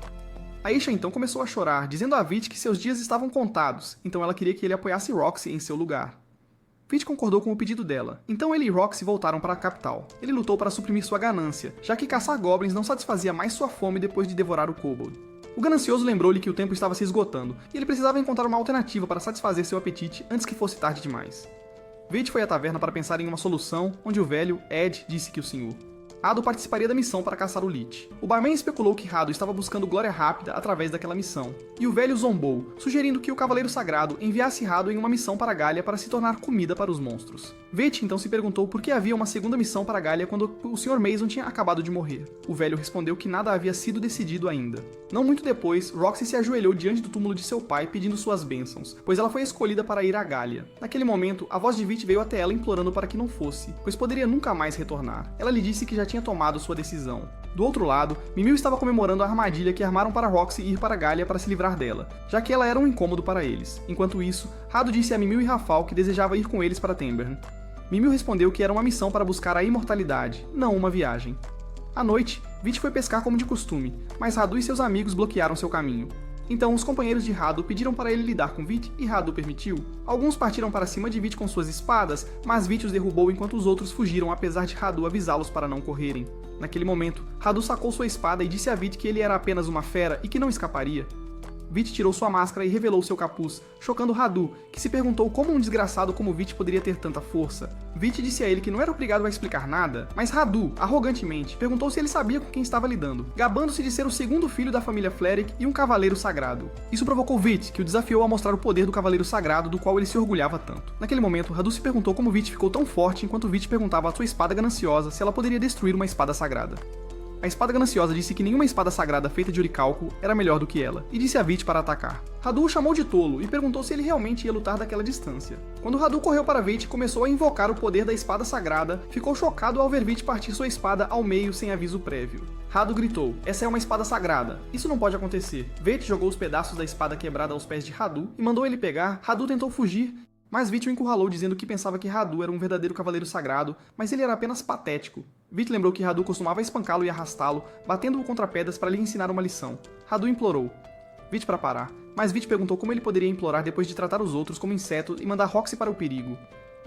Aisha então começou a chorar, dizendo a Vit que seus dias estavam contados, então ela queria que ele apoiasse Roxy em seu lugar. Vit concordou com o pedido dela, então ele e Roxy voltaram para a capital. Ele lutou para suprimir sua ganância, já que caçar goblins não satisfazia mais sua fome depois de devorar o kobold. O ganancioso lembrou-lhe que o tempo estava se esgotando, e ele precisava encontrar uma alternativa para satisfazer seu apetite antes que fosse tarde demais. Vit foi à taverna para pensar em uma solução, onde o velho, Ed, disse que o senhor Hado participaria da missão para caçar o Lich. O barman especulou que Hado estava buscando glória rápida através daquela missão, e o velho zombou, sugerindo que o Cavaleiro Sagrado enviasse Hado em uma missão para Galia para se tornar comida para os monstros. Vit então se perguntou por que havia uma segunda missão para Galia quando o Sr. Mason tinha acabado de morrer. O velho respondeu que nada havia sido decidido ainda. Não muito depois, Roxy se ajoelhou diante do túmulo de seu pai pedindo suas bênçãos, pois ela foi escolhida para ir a Galia. Naquele momento, a voz de Vit veio até ela implorando para que não fosse, pois poderia nunca mais retornar. Ela lhe disse que já tinha tomado sua decisão. Do outro lado, Mimir estava comemorando a armadilha que armaram para Roxy ir para Galia para se livrar dela, já que ela era um incômodo para eles. Enquanto isso, Hado disse a Mimir e Rafal que desejava ir com eles para Tembern. Mimir respondeu que era uma missão para buscar a imortalidade, não uma viagem. À noite, Vit foi pescar como de costume, mas Hado e seus amigos bloquearam seu caminho. Então os companheiros de Hado pediram para ele lidar com Vit e Hado permitiu. Alguns partiram para cima de Vit com suas espadas, mas Vit os derrubou enquanto os outros fugiram apesar de Hado avisá-los para não correrem. Naquele momento, Hado sacou sua espada e disse a Vit que ele era apenas uma fera e que não escaparia. Vit tirou sua máscara e revelou seu capuz, chocando Hado, que se perguntou como um desgraçado como Vit poderia ter tanta força. Vit disse a ele que não era obrigado a explicar nada, mas Hado, arrogantemente, perguntou se ele sabia com quem estava lidando, gabando-se de ser o segundo filho da família Fleric e um cavaleiro sagrado. Isso provocou Vit, que o desafiou a mostrar o poder do cavaleiro sagrado do qual ele se orgulhava tanto. Naquele momento, Hado se perguntou como Vit ficou tão forte enquanto Vit perguntava à sua espada gananciosa se ela poderia destruir uma espada sagrada. A espada gananciosa disse que nenhuma espada sagrada feita de oricalco era melhor do que ela, e disse a Vit para atacar. Hado o chamou de tolo e perguntou se ele realmente ia lutar daquela distância. Quando Hado correu para Vit e começou a invocar o poder da espada sagrada, ficou chocado ao ver Vit partir sua espada ao meio sem aviso prévio. Hado gritou: "Essa é uma espada sagrada, isso não pode acontecer." Vit jogou os pedaços da espada quebrada aos pés de Hado e mandou ele pegar. Hado tentou fugir, mas Vit o encurralou dizendo que pensava que Hado era um verdadeiro cavaleiro sagrado, mas ele era apenas patético. Vit lembrou que Hado costumava espancá-lo e arrastá-lo, batendo-o contra pedras para lhe ensinar uma lição. Hado implorou Vit para parar, mas Vit perguntou como ele poderia implorar depois de tratar os outros como insetos e mandar Roxy para o perigo.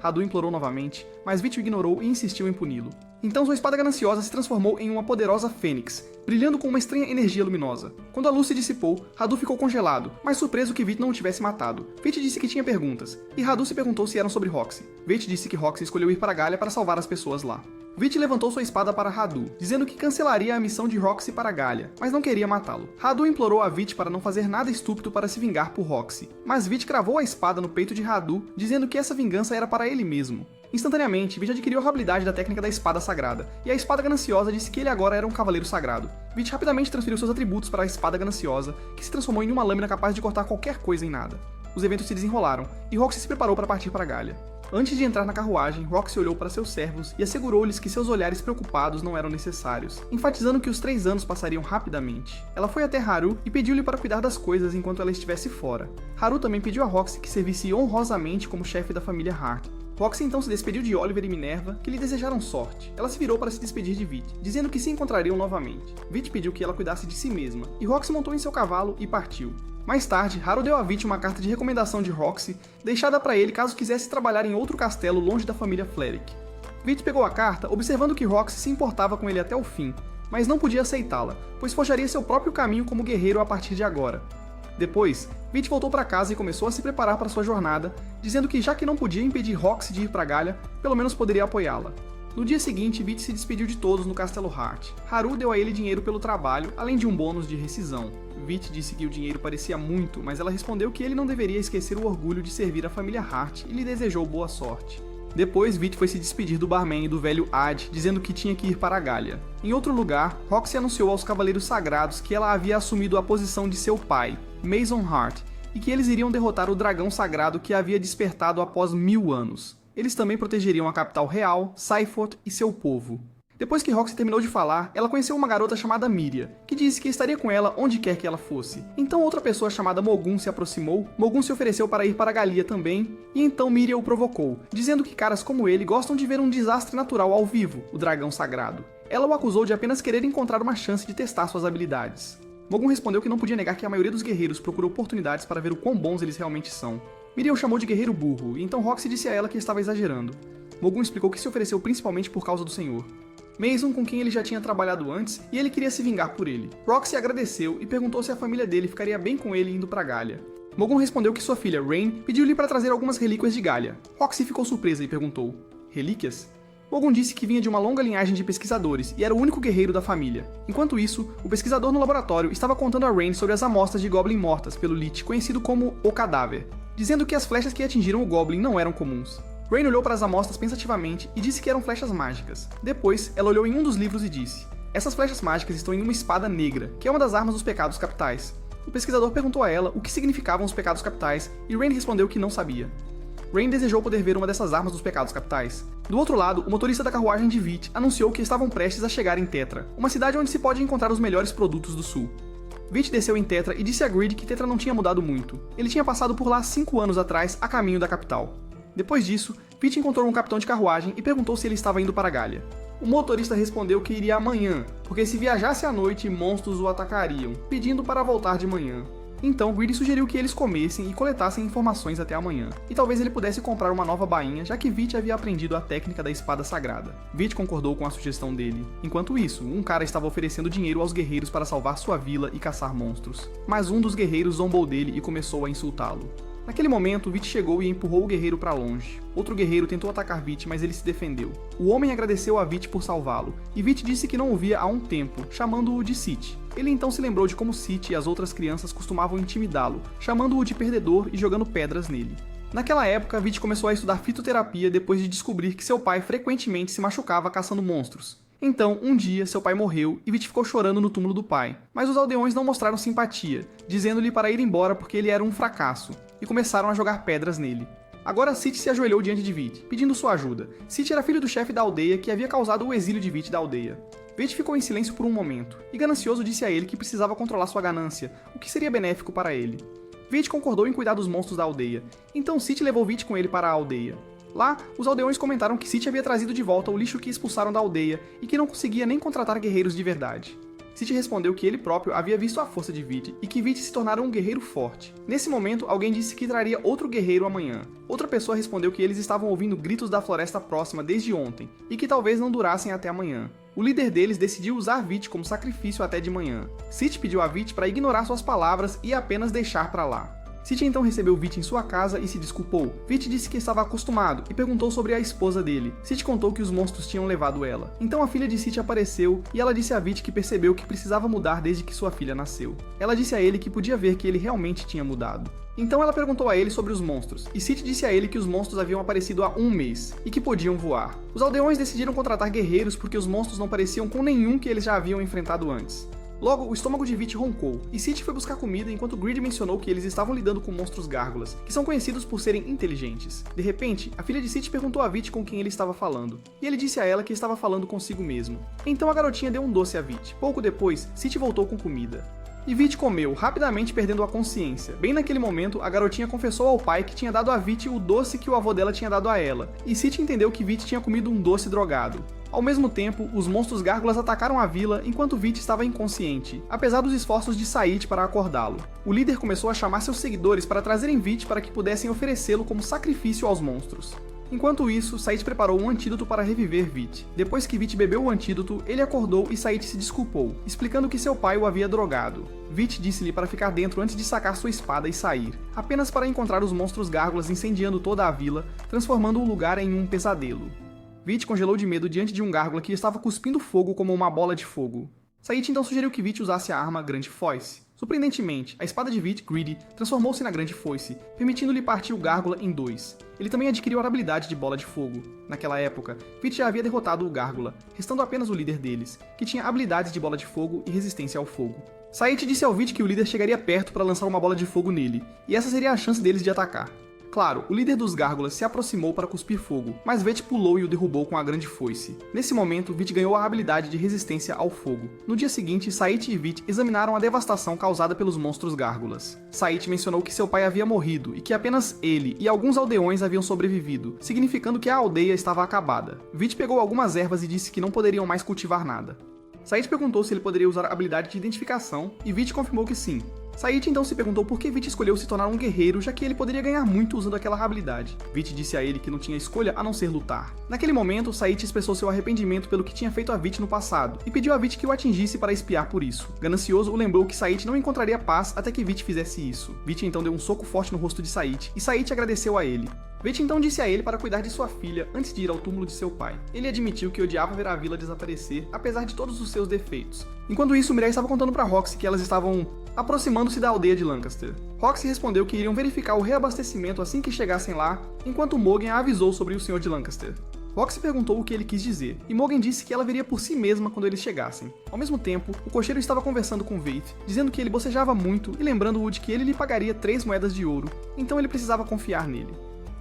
Hado implorou novamente, mas Vit o ignorou e insistiu em puni-lo. Então sua espada gananciosa se transformou em uma poderosa fênix, brilhando com uma estranha energia luminosa. Quando a luz se dissipou, Hado ficou congelado, mas surpreso que Vit não o tivesse matado. Vit disse que tinha perguntas, e Hado se perguntou se eram sobre Roxy. Vit disse que Roxy escolheu ir para Galia para salvar as pessoas lá. Vit levantou sua espada para Hado, dizendo que cancelaria a missão de Roxy para Galia, mas não queria matá-lo. Hado implorou a Vit para não fazer nada estúpido para se vingar por Roxy, mas Vit cravou a espada no peito de Hado, dizendo que essa vingança era para ele mesmo. Instantaneamente, Vit adquiriu a habilidade da técnica da espada sagrada, e a espada gananciosa disse que ele agora era um cavaleiro sagrado. Vit rapidamente transferiu seus atributos para a espada gananciosa, que se transformou em uma lâmina capaz de cortar qualquer coisa em nada. Os eventos se desenrolaram, e Roxy se preparou para partir para Galia. Antes de entrar na carruagem, Roxy olhou para seus servos e assegurou-lhes que seus olhares preocupados não eram necessários, enfatizando que os 3 anos passariam rapidamente. Ela foi até Haru e pediu-lhe para cuidar das coisas enquanto ela estivesse fora. Haru também pediu a Roxy que servisse honrosamente como chefe da família Hart. Roxy então se despediu de Oliver e Minerva, que lhe desejaram sorte. Ela se virou para se despedir de Vit, dizendo que se encontrariam novamente. Vit pediu que ela cuidasse de si mesma, e Roxy montou em seu cavalo e partiu. Mais tarde, Haru deu a Vit uma carta de recomendação de Roxy, deixada para ele caso quisesse trabalhar em outro castelo longe da família Fleric. Vit pegou a carta, observando que Roxy se importava com ele até o fim, mas não podia aceitá-la, pois forjaria seu próprio caminho como guerreiro a partir de agora. Depois, Vit voltou para casa e começou a se preparar para sua jornada, dizendo que já que não podia impedir Roxy de ir para Galia, pelo menos poderia apoiá-la. No dia seguinte, Vit se despediu de todos no Castelo Hart. Haru deu a ele dinheiro pelo trabalho, além de um bônus de rescisão. Vit disse que o dinheiro parecia muito, mas ela respondeu que ele não deveria esquecer o orgulho de servir a família Hart e lhe desejou boa sorte. Depois, Vit foi se despedir do barman e do velho Ad, dizendo que tinha que ir para Galia. Em outro lugar, Roxy anunciou aos Cavaleiros Sagrados que ela havia assumido a posição de seu pai, Mason Hart, e que eles iriam derrotar o dragão sagrado que havia despertado após 1000 anos. Eles também protegeriam a capital real, Saifort e seu povo. Depois que Roxy terminou de falar, ela conheceu uma garota chamada Miria, que disse que estaria com ela onde quer que ela fosse. Então outra pessoa chamada Mogun se aproximou, Mogun se ofereceu para ir para Galia também, e então Miria o provocou, dizendo que caras como ele gostam de ver um desastre natural ao vivo, o dragão sagrado. Ela o acusou de apenas querer encontrar uma chance de testar suas habilidades. Mogun respondeu que não podia negar que a maioria dos guerreiros procura oportunidades para ver o quão bons eles realmente são. Miriam o chamou de guerreiro burro, e então Roxy disse a ela que estava exagerando. Mogun explicou que se ofereceu principalmente por causa do Senhor. Mason, com quem ele já tinha trabalhado antes, e ele queria se vingar por ele. Roxy agradeceu e perguntou se a família dele ficaria bem com ele indo pra Galia. Mogun respondeu que sua filha, Rain, pediu-lhe para trazer algumas relíquias de Galia. Roxy ficou surpresa e perguntou: relíquias? Mogun disse que vinha de uma longa linhagem de pesquisadores e era o único guerreiro da família. Enquanto isso, o pesquisador no laboratório estava contando a Rain sobre as amostras de Goblin mortas pelo Lich, conhecido como o Cadáver, dizendo que as flechas que atingiram o Goblin não eram comuns. Rain olhou para as amostras pensativamente e disse que eram flechas mágicas. Depois, ela olhou em um dos livros e disse: essas flechas mágicas estão em uma espada negra, que é uma das armas dos pecados capitais. O pesquisador perguntou a ela o que significavam os pecados capitais e Rain respondeu que não sabia. Rain desejou poder ver uma dessas armas dos pecados capitais. Do outro lado, o motorista da carruagem de Vit anunciou que estavam prestes a chegar em Tetra, uma cidade onde se pode encontrar os melhores produtos do sul. Vit desceu em Tetra e disse a Grid que Tetra não tinha mudado muito. Ele tinha passado por lá 5 anos atrás, a caminho da capital. Depois disso, Vit encontrou um capitão de carruagem e perguntou se ele estava indo para Galia. O motorista respondeu que iria amanhã, porque se viajasse à noite, monstros o atacariam, pedindo para voltar de manhã. Então, Greedy sugeriu que eles comessem e coletassem informações até amanhã, e talvez ele pudesse comprar uma nova bainha, já que Vit havia aprendido a técnica da espada sagrada. Vit concordou com a sugestão dele. Enquanto isso, um cara estava oferecendo dinheiro aos guerreiros para salvar sua vila e caçar monstros. Mas um dos guerreiros zombou dele e começou a insultá-lo. Naquele momento, Vit chegou e empurrou o guerreiro para longe. Outro guerreiro tentou atacar Vit, mas ele se defendeu. O homem agradeceu a Vit por salvá-lo, e Vit disse que não o via há um tempo, chamando-o de Cit. Ele então se lembrou de como Cit e as outras crianças costumavam intimidá-lo, chamando-o de perdedor e jogando pedras nele. Naquela época, Vit começou a estudar fitoterapia depois de descobrir que seu pai frequentemente se machucava caçando monstros. Então, um dia, seu pai morreu e Vit ficou chorando no túmulo do pai, mas os aldeões não mostraram simpatia, dizendo-lhe para ir embora porque ele era um fracasso, e começaram a jogar pedras nele. Agora Cit se ajoelhou diante de Vit, pedindo sua ajuda. Cit era filho do chefe da aldeia que havia causado o exílio de Vit da aldeia. Vit ficou em silêncio por um momento, e ganancioso disse a ele que precisava controlar sua ganância, o que seria benéfico para ele. Vit concordou em cuidar dos monstros da aldeia, então Cit levou Vit com ele para a aldeia. Lá, os aldeões comentaram que Cit havia trazido de volta o lixo que expulsaram da aldeia e que não conseguia nem contratar guerreiros de verdade. Cit respondeu que ele próprio havia visto a força de Vit e que Vit se tornara um guerreiro forte. Nesse momento, alguém disse que traria outro guerreiro amanhã. Outra pessoa respondeu que eles estavam ouvindo gritos da floresta próxima desde ontem e que talvez não durassem até amanhã. O líder deles decidiu usar Vit como sacrifício até de manhã. Cit pediu a Vit para ignorar suas palavras e apenas deixar para lá. Cit então recebeu Vit em sua casa e se desculpou. Vit disse que estava acostumado e perguntou sobre a esposa dele. Cit contou que os monstros tinham levado ela. Então a filha de Cit apareceu e ela disse a Vit que percebeu que precisava mudar desde que sua filha nasceu. Ela disse a ele que podia ver que ele realmente tinha mudado. Então ela perguntou a ele sobre os monstros, e Cit disse a ele que os monstros haviam aparecido há um mês, e que podiam voar. Os aldeões decidiram contratar guerreiros porque os monstros não pareciam com nenhum que eles já haviam enfrentado antes. Logo, o estômago de Vit roncou, e Cit foi buscar comida enquanto Greedy mencionou que eles estavam lidando com monstros gárgulas, que são conhecidos por serem inteligentes. De repente, a filha de Cit perguntou a Vit com quem ele estava falando, e ele disse a ela que estava falando consigo mesmo. Então a garotinha deu um doce a Vit. Pouco depois, Cit voltou com comida. E Vit comeu, rapidamente perdendo a consciência. Bem naquele momento, a garotinha confessou ao pai que tinha dado a Vit o doce que o avô dela tinha dado a ela, e Cit entendeu que Vit tinha comido um doce drogado. Ao mesmo tempo, os monstros gárgulas atacaram a vila enquanto Vit estava inconsciente, apesar dos esforços de Sait para acordá-lo. O líder começou a chamar seus seguidores para trazerem Vit para que pudessem oferecê-lo como sacrifício aos monstros. Enquanto isso, Sait preparou um antídoto para reviver Vit. Depois que Vit bebeu o antídoto, ele acordou e Sait se desculpou, explicando que seu pai o havia drogado. Vit disse-lhe para ficar dentro antes de sacar sua espada e sair, apenas para encontrar os monstros gárgulas incendiando toda a vila, transformando o lugar em um pesadelo. Vit congelou de medo diante de um gárgula que estava cuspindo fogo como uma bola de fogo. Sait então sugeriu que Vit usasse a arma Grande Foice. Surpreendentemente, a espada de Vit, Greedy, transformou-se na Grande Foice, permitindo-lhe partir o gárgula em dois. Ele também adquiriu a habilidade de Bola de Fogo. Naquela época, Vit já havia derrotado o gárgula, restando apenas o líder deles, que tinha habilidades de Bola de Fogo e resistência ao fogo. Sait disse ao Vit que o líder chegaria perto para lançar uma bola de fogo nele, e essa seria a chance deles de atacar. Claro, o líder dos gárgulas se aproximou para cuspir fogo, mas Vit pulou e o derrubou com a Grande Foice. Nesse momento, Vit ganhou a habilidade de resistência ao fogo. No dia seguinte, Sait e Vit examinaram a devastação causada pelos monstros gárgulas. Sait mencionou que seu pai havia morrido e que apenas ele e alguns aldeões haviam sobrevivido, significando que a aldeia estava acabada. Vit pegou algumas ervas e disse que não poderiam mais cultivar nada. Sait perguntou se ele poderia usar a habilidade de identificação e Vit confirmou que sim. Said então se perguntou por que Veit escolheu se tornar um guerreiro, já que ele poderia ganhar muito usando aquela habilidade. Veit disse a ele que não tinha escolha a não ser lutar. Naquele momento, Said expressou seu arrependimento pelo que tinha feito a Veit no passado, e pediu a Veit que o atingisse para espiar por isso. Ganancioso o lembrou que Said não encontraria paz até que Veit fizesse isso. Veit então deu um soco forte no rosto de Said, e Said agradeceu a ele. Veit então disse a ele para cuidar de sua filha antes de ir ao túmulo de seu pai. Ele admitiu que odiava ver a vila desaparecer, apesar de todos os seus defeitos. Enquanto isso, Mireia estava contando para Roxy que elas estavam aproximando-se da aldeia de Lancaster. Roxy respondeu que iriam verificar o reabastecimento assim que chegassem lá, enquanto Morgan a avisou sobre o Senhor de Lancaster. Roxy perguntou o que ele quis dizer, e Morgan disse que ela veria por si mesma quando eles chegassem. Ao mesmo tempo, o cocheiro estava conversando com Veit, dizendo que ele bocejava muito e lembrando-o de que ele lhe pagaria 3 moedas de ouro, então ele precisava confiar nele.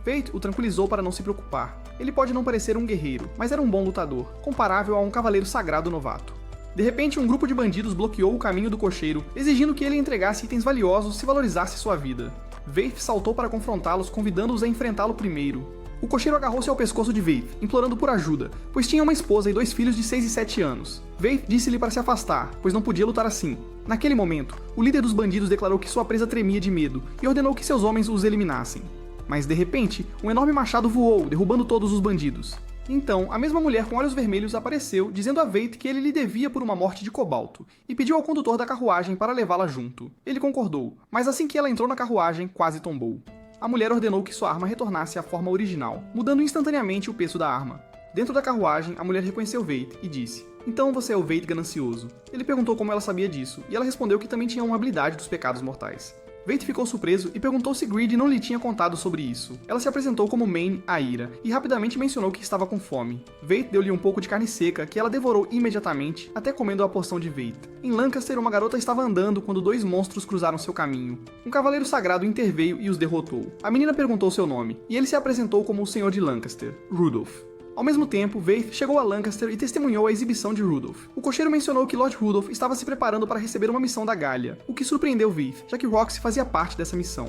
Veit o tranquilizou para não se preocupar. Ele pode não parecer um guerreiro, mas era um bom lutador, comparável a um cavaleiro sagrado novato. De repente, um grupo de bandidos bloqueou o caminho do cocheiro, exigindo que ele entregasse itens valiosos se valorizasse sua vida. Veit saltou para confrontá-los, convidando-os a enfrentá-lo primeiro. O cocheiro agarrou-se ao pescoço de Veit, implorando por ajuda, pois tinha uma esposa e 2 filhos de 6 e 7 anos. Veit disse-lhe para se afastar, pois não podia lutar assim. Naquele momento, o líder dos bandidos declarou que sua presa tremia de medo e ordenou que seus homens os eliminassem. Mas de repente, um enorme machado voou, derrubando todos os bandidos. Então, a mesma mulher com olhos vermelhos apareceu, dizendo a Veit que ele lhe devia por uma morte de cobalto, e pediu ao condutor da carruagem para levá-la junto. Ele concordou, mas assim que ela entrou na carruagem, quase tombou. A mulher ordenou que sua arma retornasse à forma original, mudando instantaneamente o peso da arma. Dentro da carruagem, a mulher reconheceu Veit e disse: "Então você é o Veit ganancioso." Ele perguntou como ela sabia disso, e ela respondeu que também tinha uma habilidade dos pecados mortais. Veit ficou surpreso e perguntou se Greedy não lhe tinha contado sobre isso. Ela se apresentou como Maine, a ira, e rapidamente mencionou que estava com fome. Veit deu-lhe um pouco de carne seca, que ela devorou imediatamente, até comendo a porção de Veit. Em Lancaster, uma garota estava andando quando 2 monstros cruzaram seu caminho. Um cavaleiro sagrado interveio e os derrotou. A menina perguntou seu nome, e ele se apresentou como o Senhor de Lancaster, Rudolph. Ao mesmo tempo, Veit chegou a Lancaster e testemunhou a exibição de Rudolph. O cocheiro mencionou que Lord Rudolph estava se preparando para receber uma missão da Galha, o que surpreendeu Veit, já que Roxy fazia parte dessa missão.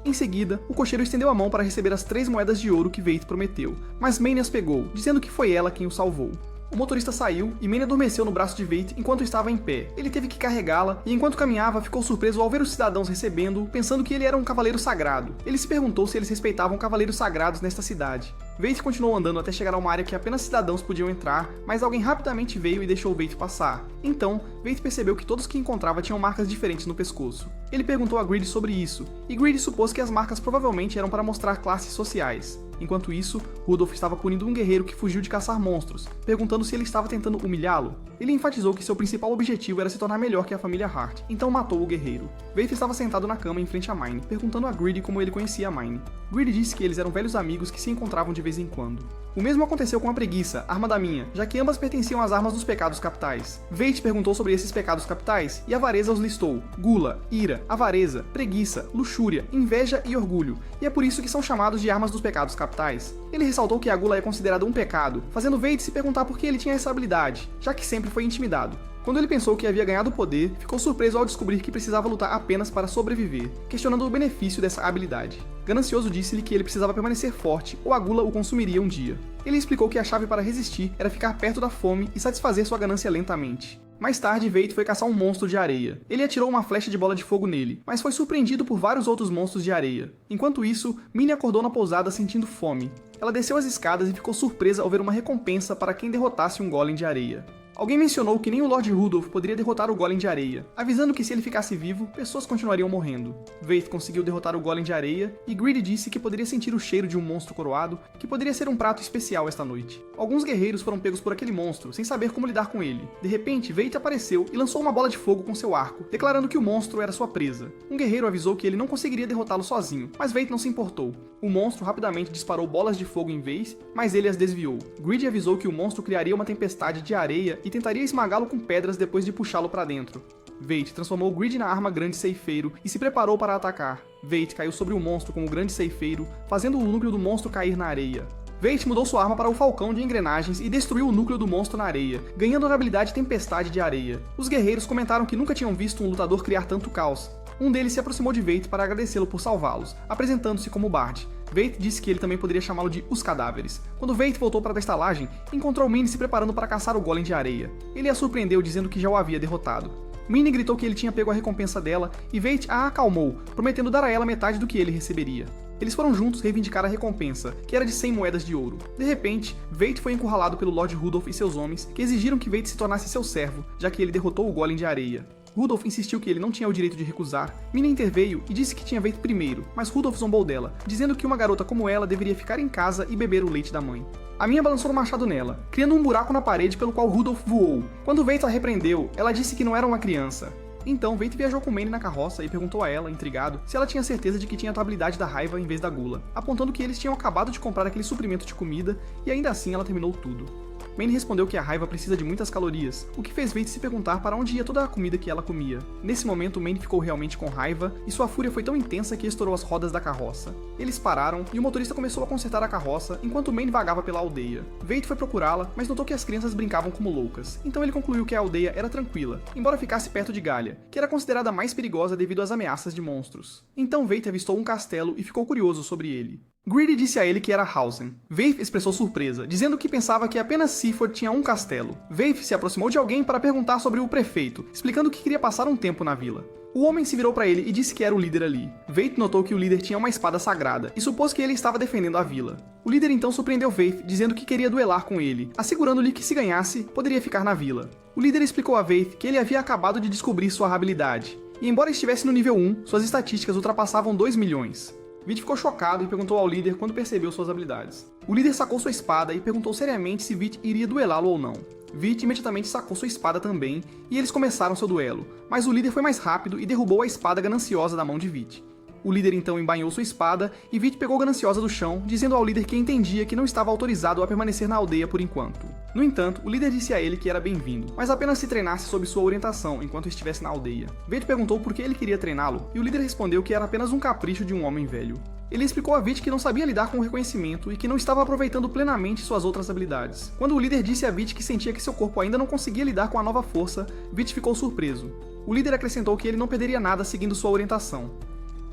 Em seguida, o cocheiro estendeu a mão para receber as 3 moedas de ouro que Veit prometeu, mas Maine as pegou, dizendo que foi ela quem o salvou. O motorista saiu e Maine adormeceu no braço de Veit enquanto estava em pé. Ele teve que carregá-la e enquanto caminhava ficou surpreso ao ver os cidadãos recebendo-o, pensando que ele era um cavaleiro sagrado. Ele se perguntou se eles respeitavam cavaleiros sagrados nesta cidade. Veit continuou andando até chegar a uma área que apenas cidadãos podiam entrar, mas alguém rapidamente veio e deixou Veit passar. Então, Veit percebeu que todos que encontrava tinham marcas diferentes no pescoço. Ele perguntou a Greedy sobre isso, e Greedy supôs que as marcas provavelmente eram para mostrar classes sociais. Enquanto isso, Rudolph estava punindo um guerreiro que fugiu de caçar monstros, perguntando se ele estava tentando humilhá-lo. Ele enfatizou que seu principal objetivo era se tornar melhor que a família Hart, então matou o guerreiro. Veit estava sentado na cama em frente a Mine, perguntando a Greedy como ele conhecia a Mine. Greedy disse que eles eram velhos amigos que se encontravam de vez em quando. O mesmo aconteceu com a preguiça, arma da minha, já que ambas pertenciam às armas dos pecados capitais. Veit perguntou sobre esses pecados capitais, e a avareza os listou: gula, ira, avareza, preguiça, luxúria, inveja e orgulho, e é por isso que são chamados de armas dos pecados capitais. Ele ressaltou que a gula é considerada um pecado, fazendo Veit se perguntar por que ele tinha essa habilidade, já que sempre foi intimidado. Quando ele pensou que havia ganhado poder, ficou surpreso ao descobrir que precisava lutar apenas para sobreviver, questionando o benefício dessa habilidade. Ganancioso disse-lhe que ele precisava permanecer forte, ou a gula o consumiria um dia. Ele explicou que a chave para resistir era ficar perto da fome e satisfazer sua ganância lentamente. Mais tarde, Veit foi caçar um monstro de areia. Ele atirou uma flecha de bola de fogo nele, mas foi surpreendido por vários outros monstros de areia. Enquanto isso, Minnie acordou na pousada sentindo fome. Ela desceu as escadas e ficou surpresa ao ver uma recompensa para quem derrotasse um golem de areia. Alguém mencionou que nem o Lord Rudolph poderia derrotar o Golem de Areia, avisando que se ele ficasse vivo, pessoas continuariam morrendo. Veit conseguiu derrotar o Golem de Areia, e Greedy disse que poderia sentir o cheiro de um monstro coroado, que poderia ser um prato especial esta noite. Alguns guerreiros foram pegos por aquele monstro, sem saber como lidar com ele. De repente, Veit apareceu e lançou uma bola de fogo com seu arco, declarando que o monstro era sua presa. Um guerreiro avisou que ele não conseguiria derrotá-lo sozinho, mas Veit não se importou. O monstro rapidamente disparou bolas de fogo em vez, mas ele as desviou. Greedy avisou que o monstro criaria uma tempestade de areia e tentaria esmagá-lo com pedras depois de puxá-lo para dentro. Veit transformou Greedy na arma Grande Ceifeiro e se preparou para atacar. Veit caiu sobre o monstro com o Grande Ceifeiro, fazendo o núcleo do monstro cair na areia. Veit mudou sua arma para o Falcão de Engrenagens e destruiu o núcleo do monstro na areia, ganhando a habilidade Tempestade de Areia. Os guerreiros comentaram que nunca tinham visto um lutador criar tanto caos. Um deles se aproximou de Veit para agradecê-lo por salvá-los, apresentando-se como Bard. Veit disse que ele também poderia chamá-lo de Os Cadáveres. Quando Veit voltou para a estalagem, encontrou Minnie se preparando para caçar o Golem de Areia. Ele a surpreendeu dizendo que já o havia derrotado. Minnie gritou que ele tinha pego a recompensa dela e Veidt a acalmou, prometendo dar a ela metade do que ele receberia. Eles foram juntos reivindicar a recompensa, que era de 100 moedas de ouro. De repente, Veidt foi encurralado pelo Lord Rudolph e seus homens, que exigiram que Veidt se tornasse seu servo, já que ele derrotou o Golem de areia. Rudolph insistiu que ele não tinha o direito de recusar. Minnie interveio e disse que tinha Veidt primeiro, mas Rudolph zombou dela, dizendo que uma garota como ela deveria ficar em casa e beber o leite da mãe. A Minha balançou o machado nela, criando um buraco na parede pelo qual Rudolph voou. Quando Veidt a repreendeu, ela disse que não era uma criança. Então, Veidt viajou com Minnie na carroça e perguntou a ela, intrigado, se ela tinha certeza de que tinha a habilidade da raiva em vez da gula, apontando que eles tinham acabado de comprar aquele suprimento de comida e ainda assim ela terminou tudo. Minnie respondeu que a raiva precisa de muitas calorias, o que fez Veidt se perguntar para onde ia toda a comida que ela comia. Nesse momento, Minnie ficou realmente com raiva e sua fúria foi tão intensa que estourou as rodas da carroça. Eles pararam e o motorista começou a consertar a carroça enquanto Minnie vagava pela aldeia. Veidt foi procurá-la, mas notou que as crianças brincavam como loucas, então ele concluiu que a aldeia era tranquila, embora ficasse perto de Galia, que era considerada mais perigosa devido às ameaças de monstros. Então Veidt avistou um castelo e ficou curioso sobre ele. Greedy disse a ele que era Hausen. Veif expressou surpresa, dizendo que pensava que apenas Seaford tinha um castelo. Veif se aproximou de alguém para perguntar sobre o prefeito, explicando que queria passar um tempo na vila. O homem se virou para ele e disse que era o líder ali. Veif notou que o líder tinha uma espada sagrada e supôs que ele estava defendendo a vila. O líder então surpreendeu Veif, dizendo que queria duelar com ele, assegurando-lhe que se ganhasse, poderia ficar na vila. O líder explicou a Veif que ele havia acabado de descobrir sua habilidade, e embora estivesse no nível 1, suas estatísticas ultrapassavam 2 milhões. Veidt ficou chocado e perguntou ao líder quando percebeu suas habilidades. O líder sacou sua espada e perguntou seriamente se Veidt iria duelá-lo ou não. Veidt imediatamente sacou sua espada também, e eles começaram seu duelo, mas o líder foi mais rápido e derrubou a espada gananciosa da mão de Veidt. O líder então embainhou sua espada e Veidt pegou gananciosa do chão, dizendo ao líder que entendia que não estava autorizado a permanecer na aldeia por enquanto. No entanto, o líder disse a ele que era bem-vindo, mas apenas se treinasse sob sua orientação enquanto estivesse na aldeia. Veidt perguntou por que ele queria treiná-lo, e o líder respondeu que era apenas um capricho de um homem velho. Ele explicou a Veidt que não sabia lidar com o reconhecimento e que não estava aproveitando plenamente suas outras habilidades. Quando o líder disse a Veidt que sentia que seu corpo ainda não conseguia lidar com a nova força, Veidt ficou surpreso. O líder acrescentou que ele não perderia nada seguindo sua orientação.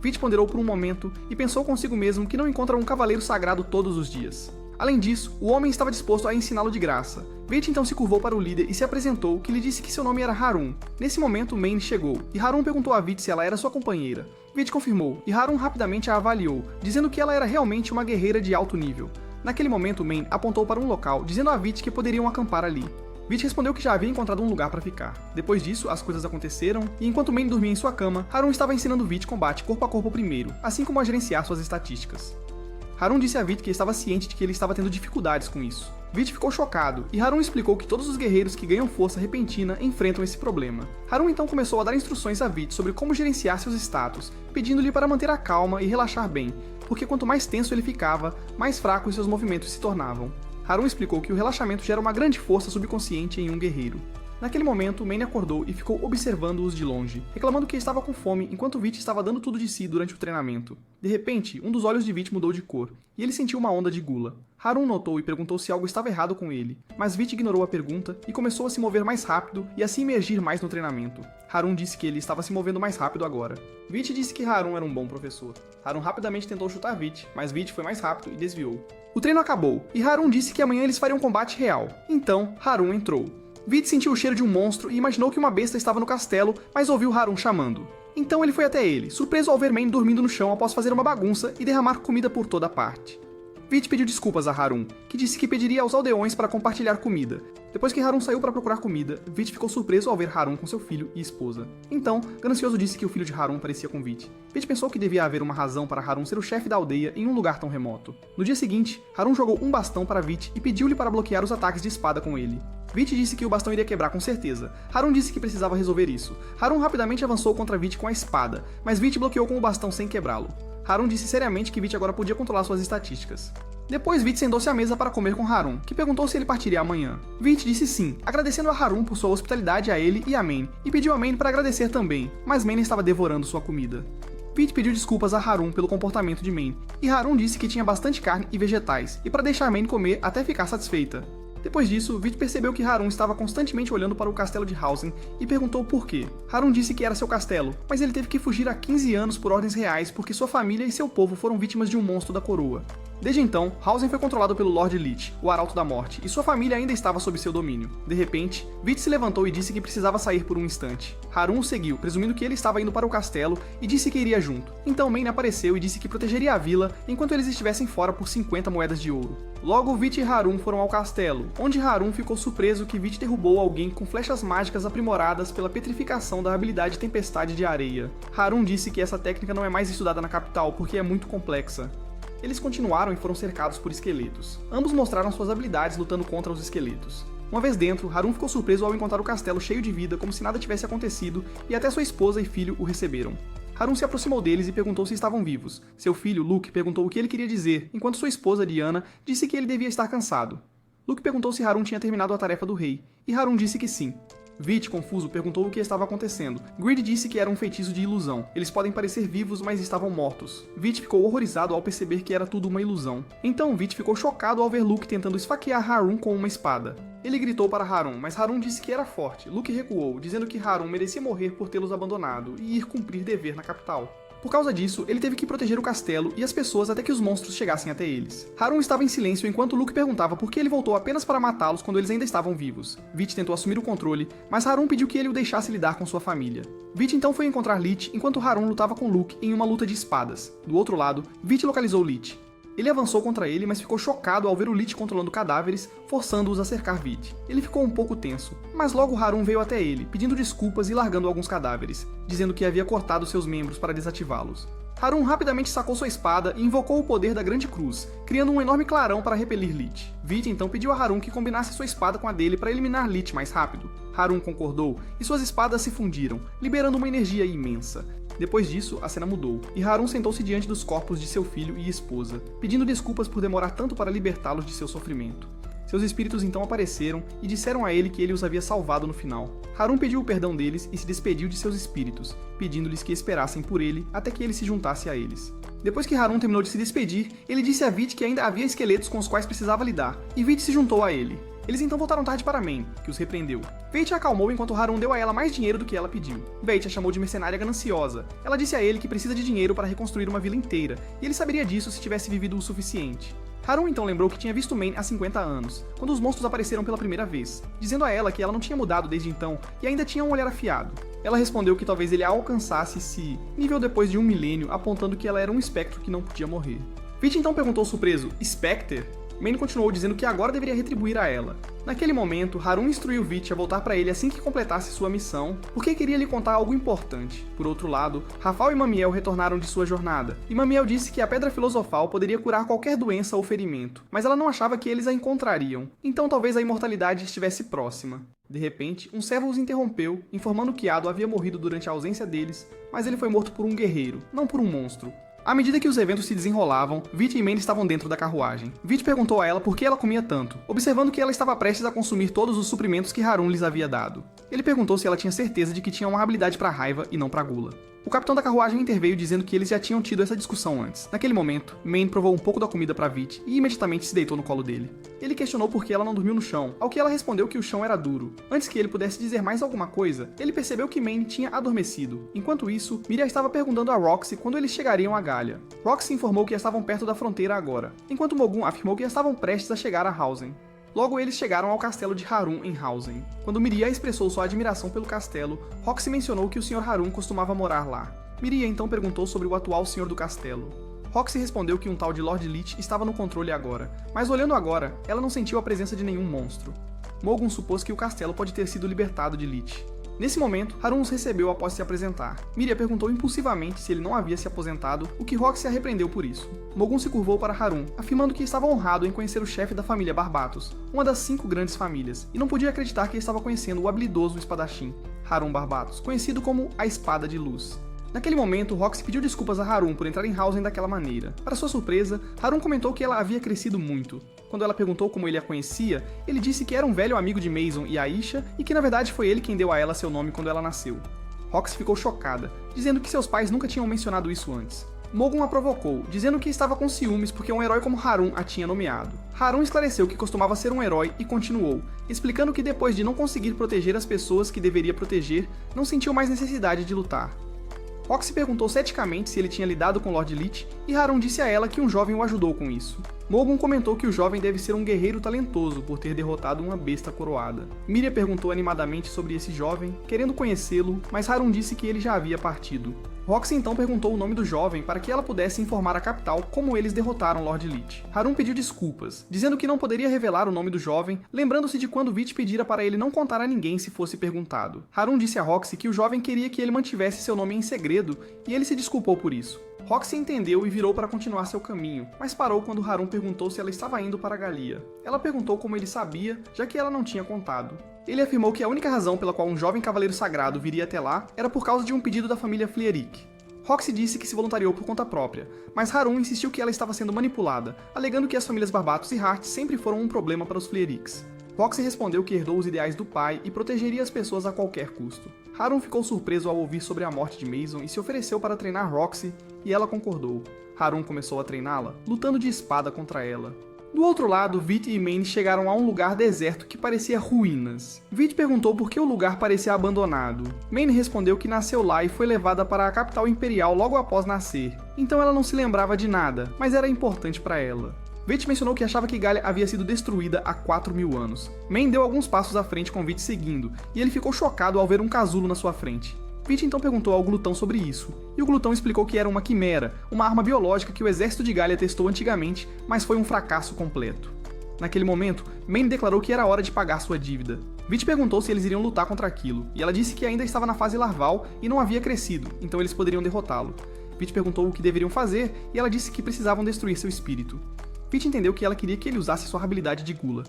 Veidt ponderou por um momento e pensou consigo mesmo que não encontra um cavaleiro sagrado todos os dias. Além disso, o homem estava disposto a ensiná-lo de graça. Veidt então se curvou para o líder e se apresentou, que lhe disse que seu nome era Harun. Nesse momento, Mayne chegou, e Harun perguntou a Veidt se ela era sua companheira. Veidt confirmou, e Harun rapidamente a avaliou, dizendo que ela era realmente uma guerreira de alto nível. Naquele momento, Mayne apontou para um local, dizendo a Veidt que poderiam acampar ali. Veidt respondeu que já havia encontrado um lugar para ficar. Depois disso, as coisas aconteceram, e enquanto Mayne dormia em sua cama, Harun estava ensinando Veidt combate corpo a corpo primeiro, assim como a gerenciar suas estatísticas. Harun disse a Veidt que estava ciente de que ele estava tendo dificuldades com isso. Veidt ficou chocado, e Harun explicou que todos os guerreiros que ganham força repentina enfrentam esse problema. Harun então começou a dar instruções a Veidt sobre como gerenciar seus status, pedindo-lhe para manter a calma e relaxar bem, porque quanto mais tenso ele ficava, mais fracos seus movimentos se tornavam. Harun explicou que o relaxamento gera uma grande força subconsciente em um guerreiro. Naquele momento, Mayne acordou e ficou observando-os de longe, reclamando que estava com fome enquanto Veidt estava dando tudo de si durante o treinamento. De repente, um dos olhos de Veidt mudou de cor, e ele sentiu uma onda de gula. Harun notou e perguntou se algo estava errado com ele, mas Veidt ignorou a pergunta e começou a se mover mais rápido e a se imergir mais no treinamento. Harun disse que ele estava se movendo mais rápido agora. Veidt disse que Harun era um bom professor. Harun rapidamente tentou chutar Veidt, mas Veidt foi mais rápido e desviou. O treino acabou, e Harun disse que amanhã eles fariam um combate real. Então, Harun entrou. Veidt sentiu o cheiro de um monstro e imaginou que uma besta estava no castelo, mas ouviu Harun chamando. Então ele foi até ele, surpreso ao ver Mayne dormindo no chão após fazer uma bagunça e derramar comida por toda parte. Veidt pediu desculpas a Harun, que disse que pediria aos aldeões para compartilhar comida. Depois que Harun saiu para procurar comida, Veidt ficou surpreso ao ver Harun com seu filho e esposa. Então, ganancioso disse que o filho de Harun parecia com Veidt. Veidt pensou que devia haver uma razão para Harun ser o chefe da aldeia em um lugar tão remoto. No dia seguinte, Harun jogou um bastão para Veidt e pediu-lhe para bloquear os ataques de espada com ele. Veidt disse que o bastão iria quebrar com certeza. Harun disse que precisava resolver isso. Harun rapidamente avançou contra Veidt com a espada, mas Veidt bloqueou com o bastão sem quebrá-lo. Harun disse seriamente que Veidt agora podia controlar suas estatísticas. Depois Veidt sentou-se à mesa para comer com Harun, que perguntou se ele partiria amanhã. Veidt disse sim, agradecendo a Harun por sua hospitalidade a ele e a Mayne, e pediu a Mayne para agradecer também, mas Mayne estava devorando sua comida. Veidt pediu desculpas a Harun pelo comportamento de Mayne, e Harun disse que tinha bastante carne e vegetais, e para deixar Mayne comer até ficar satisfeita. Depois disso, Veidt percebeu que Harun estava constantemente olhando para o castelo de Hausen e perguntou por quê. Harun disse que era seu castelo, mas ele teve que fugir há 15 anos por ordens reais porque sua família e seu povo foram vítimas de um monstro da coroa. Desde então, Hausen foi controlado pelo Lord Lich, o Arauto da Morte, e sua família ainda estava sob seu domínio. De repente, Vit se levantou e disse que precisava sair por um instante. Harun o seguiu, presumindo que ele estava indo para o castelo, e disse que iria junto. Então Mayne apareceu e disse que protegeria a vila enquanto eles estivessem fora por 50 moedas de ouro. Logo, Vit e Harun foram ao castelo, onde Harun ficou surpreso que Vit derrubou alguém com flechas mágicas aprimoradas pela petrificação da habilidade Tempestade de Areia. Harun disse que essa técnica não é mais estudada na capital porque é muito complexa. Eles continuaram e foram cercados por esqueletos. Ambos mostraram suas habilidades lutando contra os esqueletos. Uma vez dentro, Harun ficou surpreso ao encontrar o castelo cheio de vida, como se nada tivesse acontecido, e até sua esposa e filho o receberam. Harun se aproximou deles e perguntou se estavam vivos. Seu filho, Luke, perguntou o que ele queria dizer, enquanto sua esposa, Diana, disse que ele devia estar cansado. Luke perguntou se Harun tinha terminado a tarefa do rei, e Harun disse que sim. Vit, confuso, perguntou o que estava acontecendo. Grid disse que era um feitiço de ilusão. Eles podem parecer vivos, mas estavam mortos. Vit ficou horrorizado ao perceber que era tudo uma ilusão. Então Vit ficou chocado ao ver Luke tentando esfaquear Harun com uma espada. Ele gritou para Harun, mas Harun disse que era forte. Luke recuou, dizendo que Harun merecia morrer por tê-los abandonado e ir cumprir dever na capital. Por causa disso, ele teve que proteger o castelo e as pessoas até que os monstros chegassem até eles. Harun estava em silêncio enquanto Luke perguntava por que ele voltou apenas para matá-los quando eles ainda estavam vivos. Vit tentou assumir o controle, mas Harun pediu que ele o deixasse lidar com sua família. Vit então foi encontrar Lich enquanto Harun lutava com Luke em uma luta de espadas. Do outro lado, Vit localizou Lich. Ele avançou contra ele, mas ficou chocado ao ver o Lich controlando cadáveres, forçando-os a cercar Vit. Ele ficou um pouco tenso, mas logo Harun veio até ele, pedindo desculpas e largando alguns cadáveres, dizendo que havia cortado seus membros para desativá-los. Harun rapidamente sacou sua espada e invocou o poder da Grande Cruz, criando um enorme clarão para repelir Lich. Vit então pediu a Harun que combinasse sua espada com a dele para eliminar Lich mais rápido. Harun concordou e suas espadas se fundiram, liberando uma energia imensa. Depois disso, a cena mudou, e Harun sentou-se diante dos corpos de seu filho e esposa, pedindo desculpas por demorar tanto para libertá-los de seu sofrimento. Seus espíritos então apareceram e disseram a ele que ele os havia salvado no final. Harun pediu o perdão deles e se despediu de seus espíritos, pedindo-lhes que esperassem por ele até que ele se juntasse a eles. Depois que Harun terminou de se despedir, ele disse a Vit que ainda havia esqueletos com os quais precisava lidar, e Vit se juntou a ele. Eles então voltaram tarde para Mayne, que os repreendeu. Veit a acalmou enquanto Harun deu a ela mais dinheiro do que ela pediu. Veit a chamou de mercenária gananciosa. Ela disse a ele que precisa de dinheiro para reconstruir uma vila inteira, e ele saberia disso se tivesse vivido o suficiente. Harun então lembrou que tinha visto Mayne há 50 anos, quando os monstros apareceram pela primeira vez, dizendo a ela que ela não tinha mudado desde então e ainda tinha um olhar afiado. Ela respondeu que talvez ele a alcançasse se, nível depois de 1 milênio, apontando que ela era um espectro que não podia morrer. Veit então perguntou surpreso, Spectre? Mayne continuou dizendo que agora deveria retribuir a ela. Naquele momento, Harun instruiu Vit a voltar para ele assim que completasse sua missão, porque queria lhe contar algo importante. Por outro lado, Rafal e Mamiel retornaram de sua jornada, e Mamiel disse que a Pedra Filosofal poderia curar qualquer doença ou ferimento, mas ela não achava que eles a encontrariam, então talvez a imortalidade estivesse próxima. De repente, um servo os interrompeu, informando que Ado havia morrido durante a ausência deles, mas ele foi morto por um guerreiro, não por um monstro. À medida que os eventos se desenrolavam, Vit e Mayne estavam dentro da carruagem. Vit perguntou a ela por que ela comia tanto, observando que ela estava prestes a consumir todos os suprimentos que Harun lhes havia dado. Ele perguntou se ela tinha certeza de que tinha uma habilidade para raiva e não para gula. O capitão da carruagem interveio dizendo que eles já tinham tido essa discussão antes. Naquele momento, Mayne provou um pouco da comida para Vit e imediatamente se deitou no colo dele. Ele questionou por que ela não dormiu no chão, ao que ela respondeu que o chão era duro. Antes que ele pudesse dizer mais alguma coisa, ele percebeu que Mayne tinha adormecido. Enquanto isso, Miria estava perguntando a Roxy quando eles chegariam a Galha. Roxy informou que já estavam perto da fronteira agora, enquanto Mogun afirmou que já estavam prestes a chegar a Hausen. Logo eles chegaram ao castelo de Harun em Hausen. Quando Miria expressou sua admiração pelo castelo, Roxy mencionou que o Sr. Harun costumava morar lá. Miria então perguntou sobre o atual senhor do castelo. Roxy respondeu que um tal de Lord Lich estava no controle agora, mas olhando agora, ela não sentiu a presença de nenhum monstro. Mogun supôs que o castelo pode ter sido libertado de Lich. Nesse momento, Harun os recebeu após se apresentar. Miria perguntou impulsivamente se ele não havia se aposentado, o que Roxy a repreendeu por isso. Mogun se curvou para Harun, afirmando que estava honrado em conhecer o chefe da família Barbatos, uma das 5 grandes famílias, e não podia acreditar que ele estava conhecendo o habilidoso espadachim, Harun Barbatos, conhecido como a Espada de Luz. Naquele momento, Roxy pediu desculpas a Harun por entrar em Hausen daquela maneira. Para sua surpresa, Harun comentou que ela havia crescido muito. Quando ela perguntou como ele a conhecia, ele disse que era um velho amigo de Mason e Aisha e que na verdade foi ele quem deu a ela seu nome quando ela nasceu. Roxy ficou chocada, dizendo que seus pais nunca tinham mencionado isso antes. Mogun a provocou, dizendo que estava com ciúmes porque um herói como Harun a tinha nomeado. Harun esclareceu que costumava ser um herói e continuou, explicando que depois de não conseguir proteger as pessoas que deveria proteger, não sentiu mais necessidade de lutar. Roxy perguntou ceticamente se ele tinha lidado com Lord Lich, e Harun disse a ela que um jovem o ajudou com isso. Morgan comentou que o jovem deve ser um guerreiro talentoso por ter derrotado uma besta coroada. Miriam perguntou animadamente sobre esse jovem, querendo conhecê-lo, mas Harun disse que ele já havia partido. Roxy então perguntou o nome do jovem para que ela pudesse informar a capital como eles derrotaram Lord Lich. Harun pediu desculpas, dizendo que não poderia revelar o nome do jovem, lembrando-se de quando Vit pedira para ele não contar a ninguém se fosse perguntado. Harun disse a Roxy que o jovem queria que ele mantivesse seu nome em segredo, e ele se desculpou por isso. Roxy entendeu e virou para continuar seu caminho, mas parou quando Harun perguntou se ela estava indo para Galia. Ela perguntou como ele sabia, já que ela não tinha contado. Ele afirmou que a única razão pela qual um jovem cavaleiro sagrado viria até lá era por causa de um pedido da família Flierick. Roxy disse que se voluntariou por conta própria, mas Harun insistiu que ela estava sendo manipulada, alegando que as famílias Barbatos e Hart sempre foram um problema para os Flierics. Roxy respondeu que herdou os ideais do pai e protegeria as pessoas a qualquer custo. Harun ficou surpreso ao ouvir sobre a morte de Mason e se ofereceu para treinar Roxy, e ela concordou. Harun começou a treiná-la, lutando de espada contra ela. Do outro lado, Vit e Maine chegaram a um lugar deserto que parecia ruínas. Vit perguntou por que o lugar parecia abandonado. Maine respondeu que nasceu lá e foi levada para a capital imperial logo após nascer. Então ela não se lembrava de nada, mas era importante para ela. Vit mencionou que achava que Galia havia sido destruída há 4.000 anos. Maine deu alguns passos à frente com Vit seguindo, e ele ficou chocado ao ver um casulo na sua frente. Vit então perguntou ao glutão sobre isso, e o glutão explicou que era uma quimera, uma arma biológica que o exército de Galia testou antigamente, mas foi um fracasso completo. Naquele momento, Maine declarou que era hora de pagar sua dívida. Vit perguntou se eles iriam lutar contra aquilo, e ela disse que ainda estava na fase larval e não havia crescido, então eles poderiam derrotá-lo. Vit perguntou o que deveriam fazer, e ela disse que precisavam destruir seu espírito. Vit entendeu que ela queria que ele usasse sua habilidade de gula.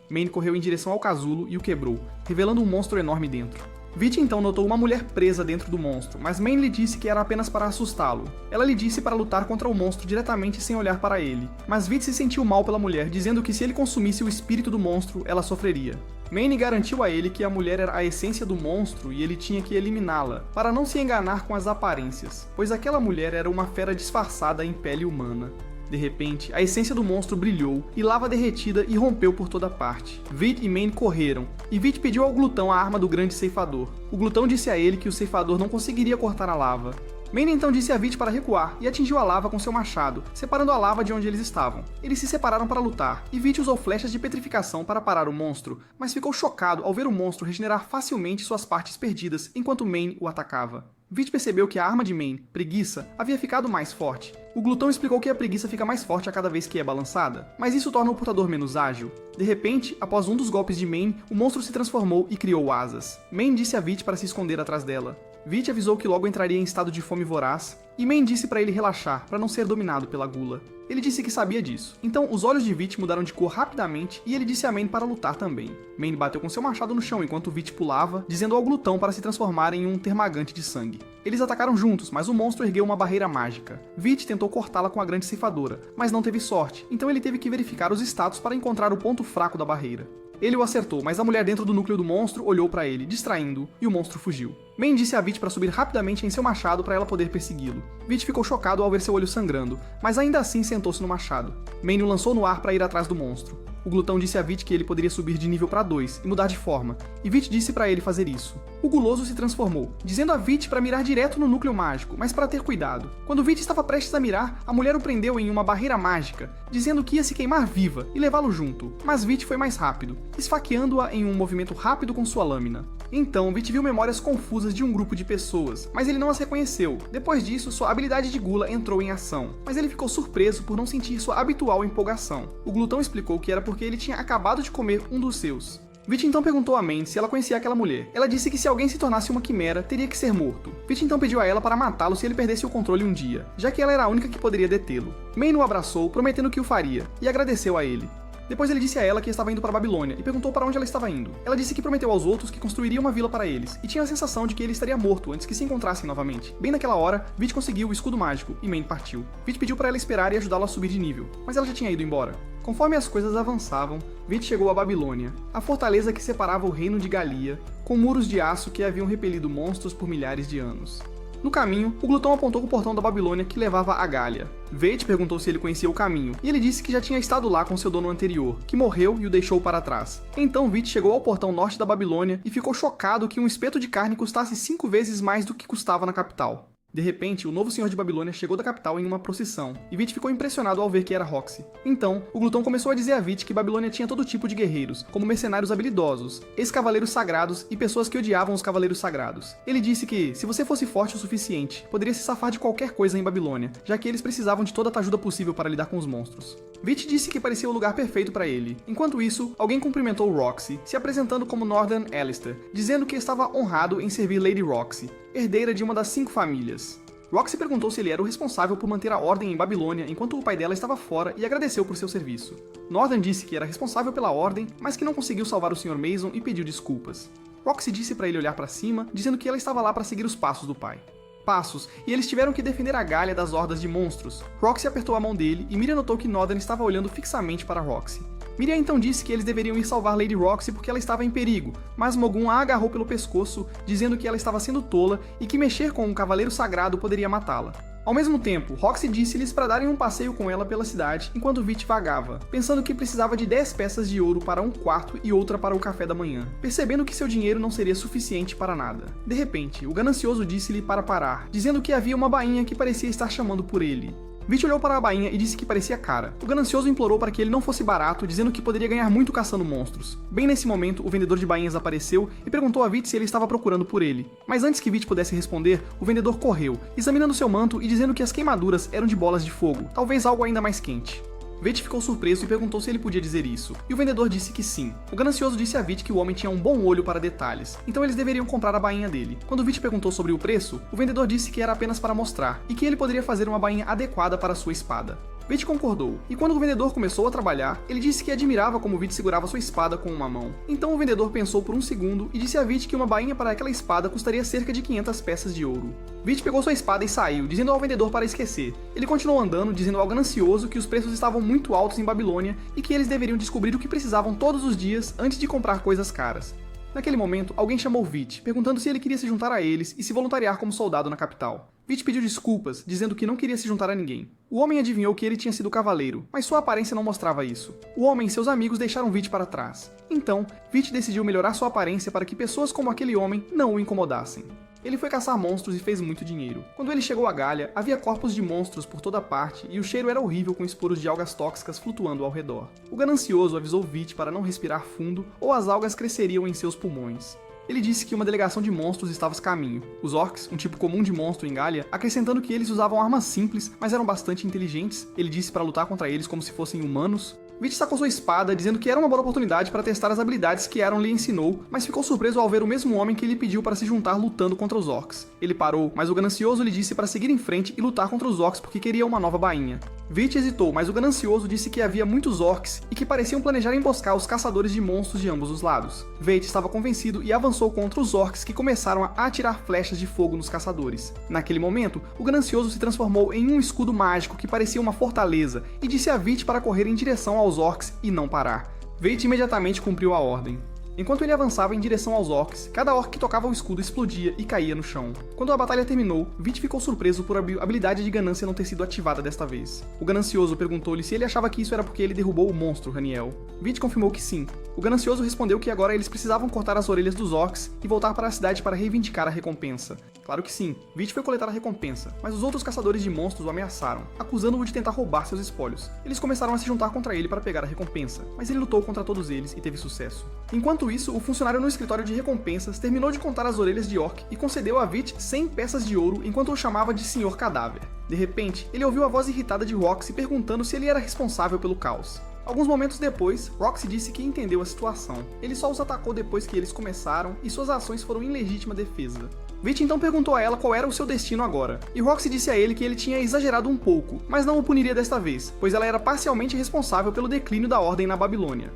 Maine correu em direção ao casulo e o quebrou, revelando um monstro enorme dentro. Vit então notou uma mulher presa dentro do monstro, mas Maine lhe disse que era apenas para assustá-lo. Ela lhe disse para lutar contra o monstro diretamente sem olhar para ele, mas Vit se sentiu mal pela mulher, dizendo que se ele consumisse o espírito do monstro, ela sofreria. Maine garantiu a ele que a mulher era a essência do monstro e ele tinha que eliminá-la, para não se enganar com as aparências, pois aquela mulher era uma fera disfarçada em pele humana. De repente, a essência do monstro brilhou, e lava derretida e rompeu por toda parte. Vit e Maine correram, e Vit pediu ao glutão a arma do grande ceifador. O glutão disse a ele que o ceifador não conseguiria cortar a lava. Maine então disse a Vit para recuar, e atingiu a lava com seu machado, separando a lava de onde eles estavam. Eles se separaram para lutar, e Vit usou flechas de petrificação para parar o monstro, mas ficou chocado ao ver o monstro regenerar facilmente suas partes perdidas enquanto Maine o atacava. Vit percebeu que a arma de Maine, Preguiça, havia ficado mais forte. O glutão explicou que a preguiça fica mais forte a cada vez que é balançada, mas isso torna o portador menos ágil. De repente, após um dos golpes de Maine, o monstro se transformou e criou asas. Maine disse a Vit para se esconder atrás dela. Vit avisou que logo entraria em estado de fome voraz, e Maine disse para ele relaxar, para não ser dominado pela gula. Ele disse que sabia disso, então os olhos de Vit mudaram de cor rapidamente e ele disse a Maine para lutar também. Maine bateu com seu machado no chão enquanto Vit pulava, dizendo ao glutão para se transformar em um termagante de sangue. Eles atacaram juntos, mas o monstro ergueu uma barreira mágica. Vit tentou cortá-la com a grande ceifadora, mas não teve sorte, então ele teve que verificar os status para encontrar o ponto fraco da barreira. Ele o acertou, mas a mulher dentro do núcleo do monstro olhou para ele, distraindo-o, e o monstro fugiu. Maine disse a Vit para subir rapidamente em seu machado para ela poder persegui-lo. Vit ficou chocado ao ver seu olho sangrando, mas ainda assim sentou-se no machado. Maine o lançou no ar para ir atrás do monstro. O glutão disse a Vit que ele poderia subir de nível para 2 e mudar de forma, e Vit disse para ele fazer isso. O guloso se transformou, dizendo a Vit para mirar direto no núcleo mágico, mas para ter cuidado. Quando Vit estava prestes a mirar, a mulher o prendeu em uma barreira mágica, dizendo que ia se queimar viva e levá-lo junto, mas Vit foi mais rápido, esfaqueando-a em um movimento rápido com sua lâmina. Então, Vit viu memórias confusas de um grupo de pessoas, mas ele não as reconheceu. Depois disso, sua habilidade de gula entrou em ação, mas ele ficou surpreso por não sentir sua habitual empolgação. O glutão explicou que era porque ele tinha acabado de comer um dos seus. Vit então perguntou a Maine se ela conhecia aquela mulher. Ela disse que se alguém se tornasse uma quimera, teria que ser morto. Vit então pediu a ela para matá-lo se ele perdesse o controle um dia, já que ela era a única que poderia detê-lo. Maine o abraçou, prometendo que o faria, e agradeceu a ele. Depois ele disse a ela que estava indo para Babilônia e perguntou para onde ela estava indo. Ela disse que prometeu aos outros que construiria uma vila para eles, e tinha a sensação de que ele estaria morto antes que se encontrassem novamente. Bem naquela hora, Vit conseguiu o escudo mágico e Maine partiu. Vit pediu para ela esperar e ajudá-la a subir de nível, mas ela já tinha ido embora. Conforme as coisas avançavam, Vit chegou a Babilônia, a fortaleza que separava o reino de Galia, com muros de aço que haviam repelido monstros por milhares de anos. No caminho, o glutão apontou o portão da Babilônia que levava a Galia. Veit perguntou se ele conhecia o caminho, e ele disse que já tinha estado lá com seu dono anterior, que morreu e o deixou para trás. Então Veit chegou ao portão norte da Babilônia e ficou chocado que um espeto de carne custasse 5 vezes mais do que custava na capital. De repente, o novo senhor de Babilônia chegou da capital em uma procissão, e Vit ficou impressionado ao ver que era Roxy. Então, o glutão começou a dizer a Vit que Babilônia tinha todo tipo de guerreiros, como mercenários habilidosos, ex-cavaleiros sagrados e pessoas que odiavam os cavaleiros sagrados. Ele disse que, se você fosse forte o suficiente, poderia se safar de qualquer coisa em Babilônia, já que eles precisavam de toda a ajuda possível para lidar com os monstros. Vit disse que parecia o lugar perfeito para ele. Enquanto isso, alguém cumprimentou Roxy, se apresentando como Northern Alistair, dizendo que estava honrado em servir Lady Roxy, herdeira de uma das 5 famílias. Roxy perguntou se ele era o responsável por manter a ordem em Babilônia enquanto o pai dela estava fora e agradeceu por seu serviço. Northern disse que era responsável pela ordem, mas que não conseguiu salvar o Sr. Mason e pediu desculpas. Roxy disse para ele olhar para cima, dizendo que ela estava lá para seguir os passos do pai. Passos, e eles tiveram que defender a Galia das hordas de monstros. Roxy apertou a mão dele e Miriam notou que Northern estava olhando fixamente para Roxy. Miriam então disse que eles deveriam ir salvar Lady Roxy porque ela estava em perigo, mas Mogun a agarrou pelo pescoço, dizendo que ela estava sendo tola e que mexer com um cavaleiro sagrado poderia matá-la. Ao mesmo tempo, Roxy disse-lhes para darem um passeio com ela pela cidade enquanto Vit vagava, pensando que precisava de 10 peças de ouro para um quarto e outra para o café da manhã, percebendo que seu dinheiro não seria suficiente para nada. De repente, o ganancioso disse-lhe para parar, dizendo que havia uma bainha que parecia estar chamando por ele. Vit olhou para a bainha e disse que parecia cara. O ganancioso implorou para que ele não fosse barato, dizendo que poderia ganhar muito caçando monstros. Bem nesse momento, o vendedor de bainhas apareceu e perguntou a Vit se ele estava procurando por ele. Mas antes que Vit pudesse responder, o vendedor correu, examinando seu manto e dizendo que as queimaduras eram de bolas de fogo, talvez algo ainda mais quente. Vit ficou surpreso e perguntou se ele podia dizer isso, e o vendedor disse que sim. O ganancioso disse a Vit que o homem tinha um bom olho para detalhes, então eles deveriam comprar a bainha dele. Quando Vit perguntou sobre o preço, o vendedor disse que era apenas para mostrar, e que ele poderia fazer uma bainha adequada para sua espada. Vit concordou, e quando o vendedor começou a trabalhar, ele disse que admirava como Vit segurava sua espada com uma mão. Então o vendedor pensou por um segundo e disse a Vit que uma bainha para aquela espada custaria cerca de 500 peças de ouro. Vit pegou sua espada e saiu, dizendo ao vendedor para esquecer. Ele continuou andando, dizendo ao ganancioso que os preços estavam muito altos em Babilônia e que eles deveriam descobrir o que precisavam todos os dias antes de comprar coisas caras. Naquele momento, alguém chamou Vit, perguntando se ele queria se juntar a eles e se voluntariar como soldado na capital. Vit pediu desculpas, dizendo que não queria se juntar a ninguém. O homem adivinhou que ele tinha sido cavaleiro, mas sua aparência não mostrava isso. O homem e seus amigos deixaram Vit para trás. Então, Vit decidiu melhorar sua aparência para que pessoas como aquele homem não o incomodassem. Ele foi caçar monstros e fez muito dinheiro. Quando ele chegou a Galia, havia corpos de monstros por toda parte e o cheiro era horrível com esporos de algas tóxicas flutuando ao redor. O ganancioso avisou Vit para não respirar fundo ou as algas cresceriam em seus pulmões. Ele disse que uma delegação de monstros estava a caminho. Os orcs, um tipo comum de monstro em Galia, acrescentando que eles usavam armas simples, mas eram bastante inteligentes. Ele disse para lutar contra eles como se fossem humanos. Vit sacou sua espada, dizendo que era uma boa oportunidade para testar as habilidades que Aaron lhe ensinou, mas ficou surpreso ao ver o mesmo homem que ele pediu para se juntar lutando contra os orcs. Ele parou, mas o ganancioso lhe disse para seguir em frente e lutar contra os orcs porque queria uma nova bainha. Vit hesitou, mas o ganancioso disse que havia muitos orcs e que pareciam planejar emboscar os caçadores de monstros de ambos os lados. Vit estava convencido e avançou contra os orcs que começaram a atirar flechas de fogo nos caçadores. Naquele momento, o ganancioso se transformou em um escudo mágico que parecia uma fortaleza e disse a Vit para correr em direção aos orcs e não parar. Vit imediatamente cumpriu a ordem. Enquanto ele avançava em direção aos orcs, cada orc que tocava o escudo explodia e caía no chão. Quando a batalha terminou, Vit ficou surpreso por a habilidade de ganância não ter sido ativada desta vez. O ganancioso perguntou-lhe se ele achava que isso era porque ele derrubou o monstro Haniel. Vit confirmou que sim. O ganancioso respondeu que agora eles precisavam cortar as orelhas dos orcs e voltar para a cidade para reivindicar a recompensa. Claro que sim, Vit foi coletar a recompensa, mas os outros caçadores de monstros o ameaçaram, acusando-o de tentar roubar seus espólios. Eles começaram a se juntar contra ele para pegar a recompensa, mas ele lutou contra todos eles e teve sucesso. Enquanto isso, o funcionário no escritório de recompensas terminou de contar as orelhas de orc e concedeu a Vit 100 peças de ouro enquanto o chamava de Senhor Cadáver. De repente, ele ouviu a voz irritada de Roxy perguntando se ele era responsável pelo caos. Alguns momentos depois, Roxy disse que entendeu a situação. Ele só os atacou depois que eles começaram e suas ações foram em legítima defesa. Vit então perguntou a ela qual era o seu destino agora, e Roxy disse a ele que ele tinha exagerado um pouco, mas não o puniria desta vez, pois ela era parcialmente responsável pelo declínio da ordem na Babilônia.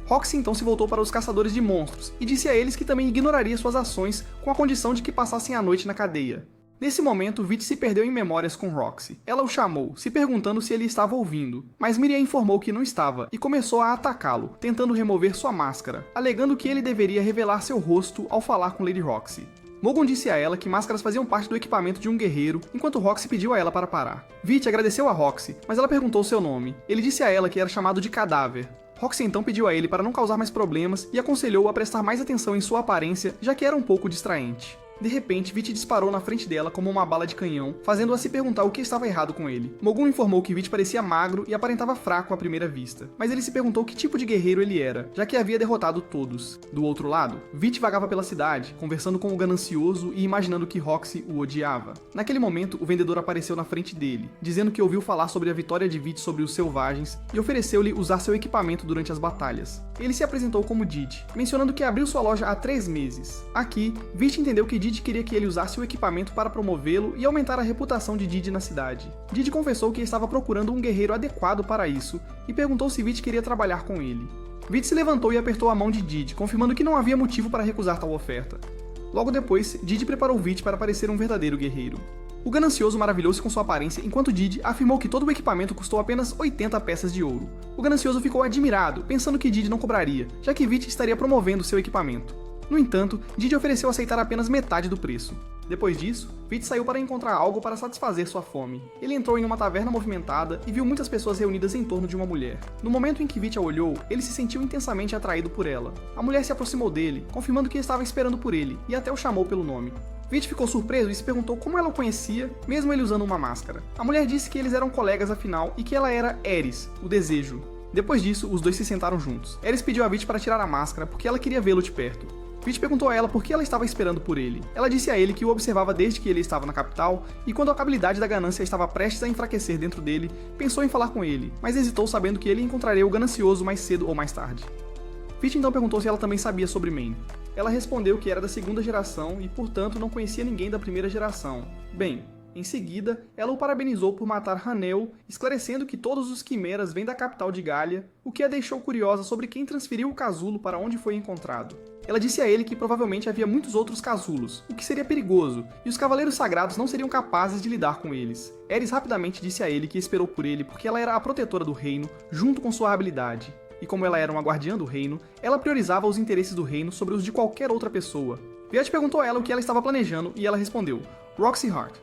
Roxy então se voltou para os caçadores de monstros e disse a eles que também ignoraria suas ações com a condição de que passassem a noite na cadeia. Nesse momento, Vit se perdeu em memórias com Roxy. Ela o chamou, se perguntando se ele estava ouvindo, mas Miriam informou que não estava e começou a atacá-lo, tentando remover sua máscara, alegando que ele deveria revelar seu rosto ao falar com Lady Roxy. Mogun disse a ela que máscaras faziam parte do equipamento de um guerreiro, enquanto Roxy pediu a ela para parar. Vit agradeceu a Roxy, mas ela perguntou seu nome. Ele disse a ela que era chamado de Cadáver. Roxy então pediu a ele para não causar mais problemas e aconselhou-o a prestar mais atenção em sua aparência, já que era um pouco distraente. De repente, Vit disparou na frente dela como uma bala de canhão, fazendo-a se perguntar o que estava errado com ele. Mogun informou que Vit parecia magro e aparentava fraco à primeira vista, mas ele se perguntou que tipo de guerreiro ele era, já que havia derrotado todos. Do outro lado, Vit vagava pela cidade, conversando com o ganancioso e imaginando que Roxy o odiava. Naquele momento, o vendedor apareceu na frente dele, dizendo que ouviu falar sobre a vitória de Vit sobre os selvagens e ofereceu-lhe usar seu equipamento durante as batalhas. Ele se apresentou como Didi, mencionando que abriu sua loja há 3 meses. Aqui, Vit entendeu que Didi queria que ele usasse o equipamento para promovê-lo e aumentar a reputação de Didi na cidade. Didi confessou que estava procurando um guerreiro adequado para isso e perguntou se Vit queria trabalhar com ele. Vit se levantou e apertou a mão de Didi, confirmando que não havia motivo para recusar tal oferta. Logo depois, Didi preparou Vit para parecer um verdadeiro guerreiro. O ganancioso maravilhou-se com sua aparência enquanto Didi afirmou que todo o equipamento custou apenas 80 peças de ouro. O ganancioso ficou admirado, pensando que Didi não cobraria, já que Vit estaria promovendo seu equipamento. No entanto, Didi ofereceu aceitar apenas metade do preço. Depois disso, Vit saiu para encontrar algo para satisfazer sua fome. Ele entrou em uma taverna movimentada e viu muitas pessoas reunidas em torno de uma mulher. No momento em que Vit a olhou, ele se sentiu intensamente atraído por ela. A mulher se aproximou dele, confirmando que estava esperando por ele, e até o chamou pelo nome. Vit ficou surpreso e se perguntou como ela o conhecia, mesmo ele usando uma máscara. A mulher disse que eles eram colegas afinal e que ela era Eris, o desejo. Depois disso, os dois se sentaram juntos. Eris pediu a Vit para tirar a máscara porque ela queria vê-lo de perto. Vit perguntou a ela por que ela estava esperando por ele. Ela disse a ele que o observava desde que ele estava na capital, e quando a habilidade da ganância estava prestes a enfraquecer dentro dele, pensou em falar com ele, mas hesitou sabendo que ele encontraria o ganancioso mais cedo ou mais tarde. Vit então perguntou se ela também sabia sobre Maine. Ela respondeu que era da 2ª geração e, portanto, não conhecia ninguém da 1ª geração. Bem, em seguida, ela o parabenizou por matar Hanel, esclarecendo que todos os quimeras vêm da capital de Galia, o que a deixou curiosa sobre quem transferiu o casulo para onde foi encontrado. Ela disse a ele que provavelmente havia muitos outros casulos, o que seria perigoso, e os cavaleiros sagrados não seriam capazes de lidar com eles. Eris rapidamente disse a ele que esperou por ele porque ela era a protetora do reino, junto com sua habilidade. E como ela era uma guardiã do reino, ela priorizava os interesses do reino sobre os de qualquer outra pessoa. Viet perguntou a ela o que ela estava planejando e ela respondeu: Roxy Hart.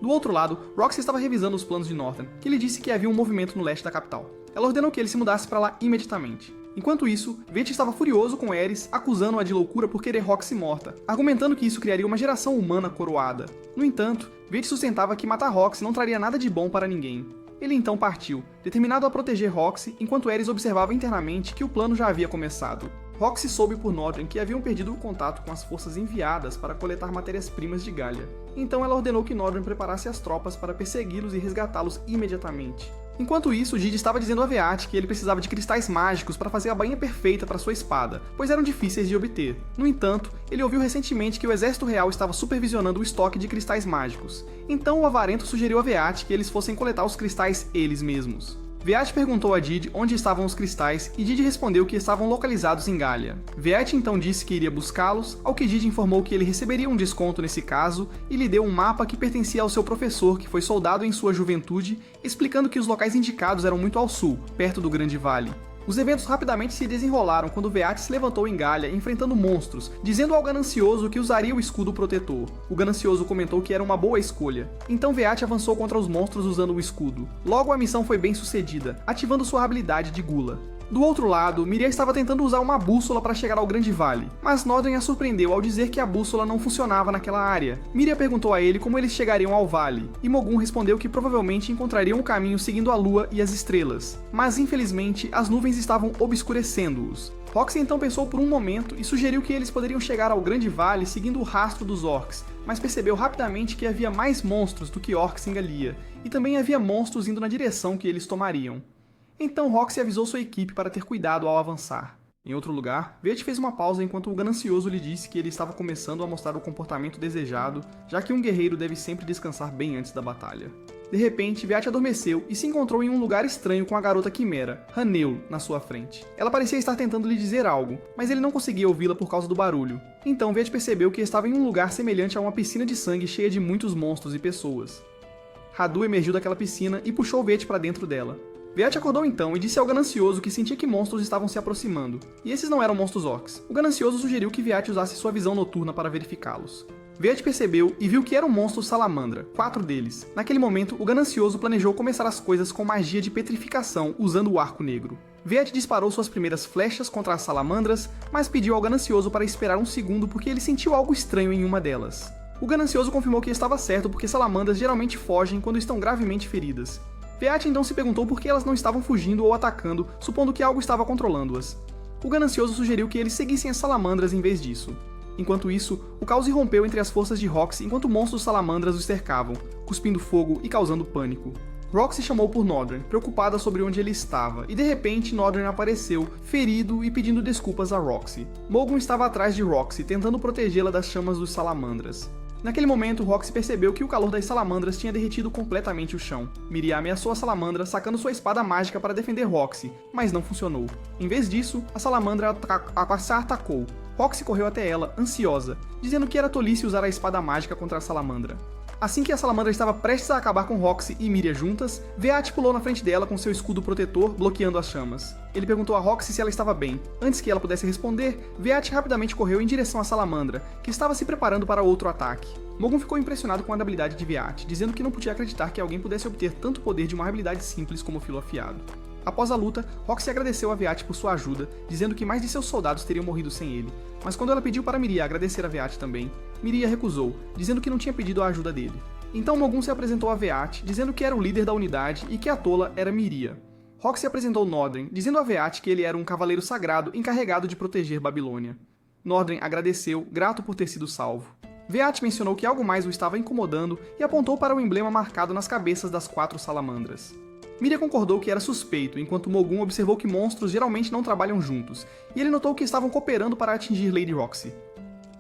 Do outro lado, Roxy estava revisando os planos de Northern, que lhe disse que havia um movimento no leste da capital. Ela ordenou que ele se mudasse para lá imediatamente. Enquanto isso, Viet estava furioso com Eris, acusando-a de loucura por querer Roxy morta, argumentando que isso criaria uma geração humana coroada. No entanto, Viet sustentava que matar Roxy não traria nada de bom para ninguém. Ele então partiu, determinado a proteger Roxy, enquanto Eris observava internamente que o plano já havia começado. Roxy soube por Nodrin que haviam perdido o contato com as forças enviadas para coletar matérias-primas de Galia. Então ela ordenou que Nodrin preparasse as tropas para persegui-los e resgatá-los imediatamente. Enquanto isso, Didi estava dizendo a Veat que ele precisava de cristais mágicos para fazer a bainha perfeita para sua espada, pois eram difíceis de obter. No entanto, ele ouviu recentemente que o exército real estava supervisionando o estoque de cristais mágicos. Então o avarento sugeriu a Veat que eles fossem coletar os cristais eles mesmos. Veat perguntou a Didi onde estavam os cristais e Didi respondeu que estavam localizados em Galia. Veat então disse que iria buscá-los, ao que Didi informou que ele receberia um desconto nesse caso e lhe deu um mapa que pertencia ao seu professor, que foi soldado em sua juventude, explicando que os locais indicados eram muito ao sul, perto do Grande Vale. Os eventos rapidamente se desenrolaram quando Veat se levantou em Galia enfrentando monstros, dizendo ao ganancioso que usaria o escudo protetor. O ganancioso comentou que era uma boa escolha. Então Veat avançou contra os monstros usando o escudo. Logo a missão foi bem sucedida, ativando sua habilidade de Gula. Do outro lado, Miria estava tentando usar uma bússola para chegar ao Grande Vale, mas Nodrin a surpreendeu ao dizer que a bússola não funcionava naquela área. Miria perguntou a ele como eles chegariam ao vale, e Mogun respondeu que provavelmente encontrariam o caminho seguindo a lua e as estrelas, mas infelizmente as nuvens estavam obscurecendo-os. Roxy então pensou por um momento e sugeriu que eles poderiam chegar ao Grande Vale seguindo o rastro dos orcs, mas percebeu rapidamente que havia mais monstros do que orcs em Galia, e também havia monstros indo na direção que eles tomariam. Então Roxy avisou sua equipe para ter cuidado ao avançar. Em outro lugar, Veat fez uma pausa enquanto o ganancioso lhe disse que ele estava começando a mostrar o comportamento desejado, já que um guerreiro deve sempre descansar bem antes da batalha. De repente, Veat adormeceu e se encontrou em um lugar estranho com a garota quimera, Hanel, na sua frente. Ela parecia estar tentando lhe dizer algo, mas ele não conseguia ouvi-la por causa do barulho. Então Veat percebeu que estava em um lugar semelhante a uma piscina de sangue cheia de muitos monstros e pessoas. Radu emergiu daquela piscina e puxou Veat para dentro dela. Veat acordou então e disse ao ganancioso que sentia que monstros estavam se aproximando, e esses não eram monstros orcs. O ganancioso sugeriu que Veat usasse sua visão noturna para verificá-los. Veat percebeu e viu que eram monstros salamandra, 4 deles. Naquele momento, o ganancioso planejou começar as coisas com magia de petrificação usando o arco negro. Veat disparou suas primeiras flechas contra as salamandras, mas pediu ao ganancioso para esperar um segundo porque ele sentiu algo estranho em uma delas. O ganancioso confirmou que estava certo porque salamandras geralmente fogem quando estão gravemente feridas. Veat então se perguntou por que elas não estavam fugindo ou atacando, supondo que algo estava controlando-as. O ganancioso sugeriu que eles seguissem as salamandras em vez disso. Enquanto isso, o caos irrompeu entre as forças de Roxy enquanto monstros salamandras os cercavam, cuspindo fogo e causando pânico. Roxy chamou por Nodren, preocupada sobre onde ele estava, e de repente Nodren apareceu, ferido e pedindo desculpas a Roxy. Mogun estava atrás de Roxy, tentando protegê-la das chamas dos salamandras. Naquele momento, Roxy percebeu que o calor das salamandras tinha derretido completamente o chão. Miria ameaçou a salamandra sacando sua espada mágica para defender Roxy, mas não funcionou. Em vez disso, a salamandra a atacou. Roxy correu até ela, ansiosa, dizendo que era tolice usar a espada mágica contra a salamandra. Assim que a salamandra estava prestes a acabar com Roxy e Miria juntas, Veat pulou na frente dela com seu escudo protetor, bloqueando as chamas. Ele perguntou a Roxy se ela estava bem. Antes que ela pudesse responder, Veat rapidamente correu em direção à salamandra, que estava se preparando para outro ataque. Mogun ficou impressionado com a habilidade de Veat, dizendo que não podia acreditar que alguém pudesse obter tanto poder de uma habilidade simples como o filo afiado. Após a luta, Roxy agradeceu a Veat por sua ajuda, dizendo que mais de seus soldados teriam morrido sem ele. Mas quando ela pediu para Miria agradecer a Veat também, Miria recusou, dizendo que não tinha pedido a ajuda dele. Então Mogun se apresentou a Veat, dizendo que era o líder da unidade e que a tola era Miria. Roxy apresentou Nodren, dizendo a Veat que ele era um cavaleiro sagrado encarregado de proteger Babilônia. Nodren agradeceu, grato por ter sido salvo. Veat mencionou que algo mais o estava incomodando e apontou para o emblema marcado nas cabeças das 4 salamandras. Miria concordou que era suspeito, enquanto Mogun observou que monstros geralmente não trabalham juntos, e ele notou que estavam cooperando para atingir Lady Roxy.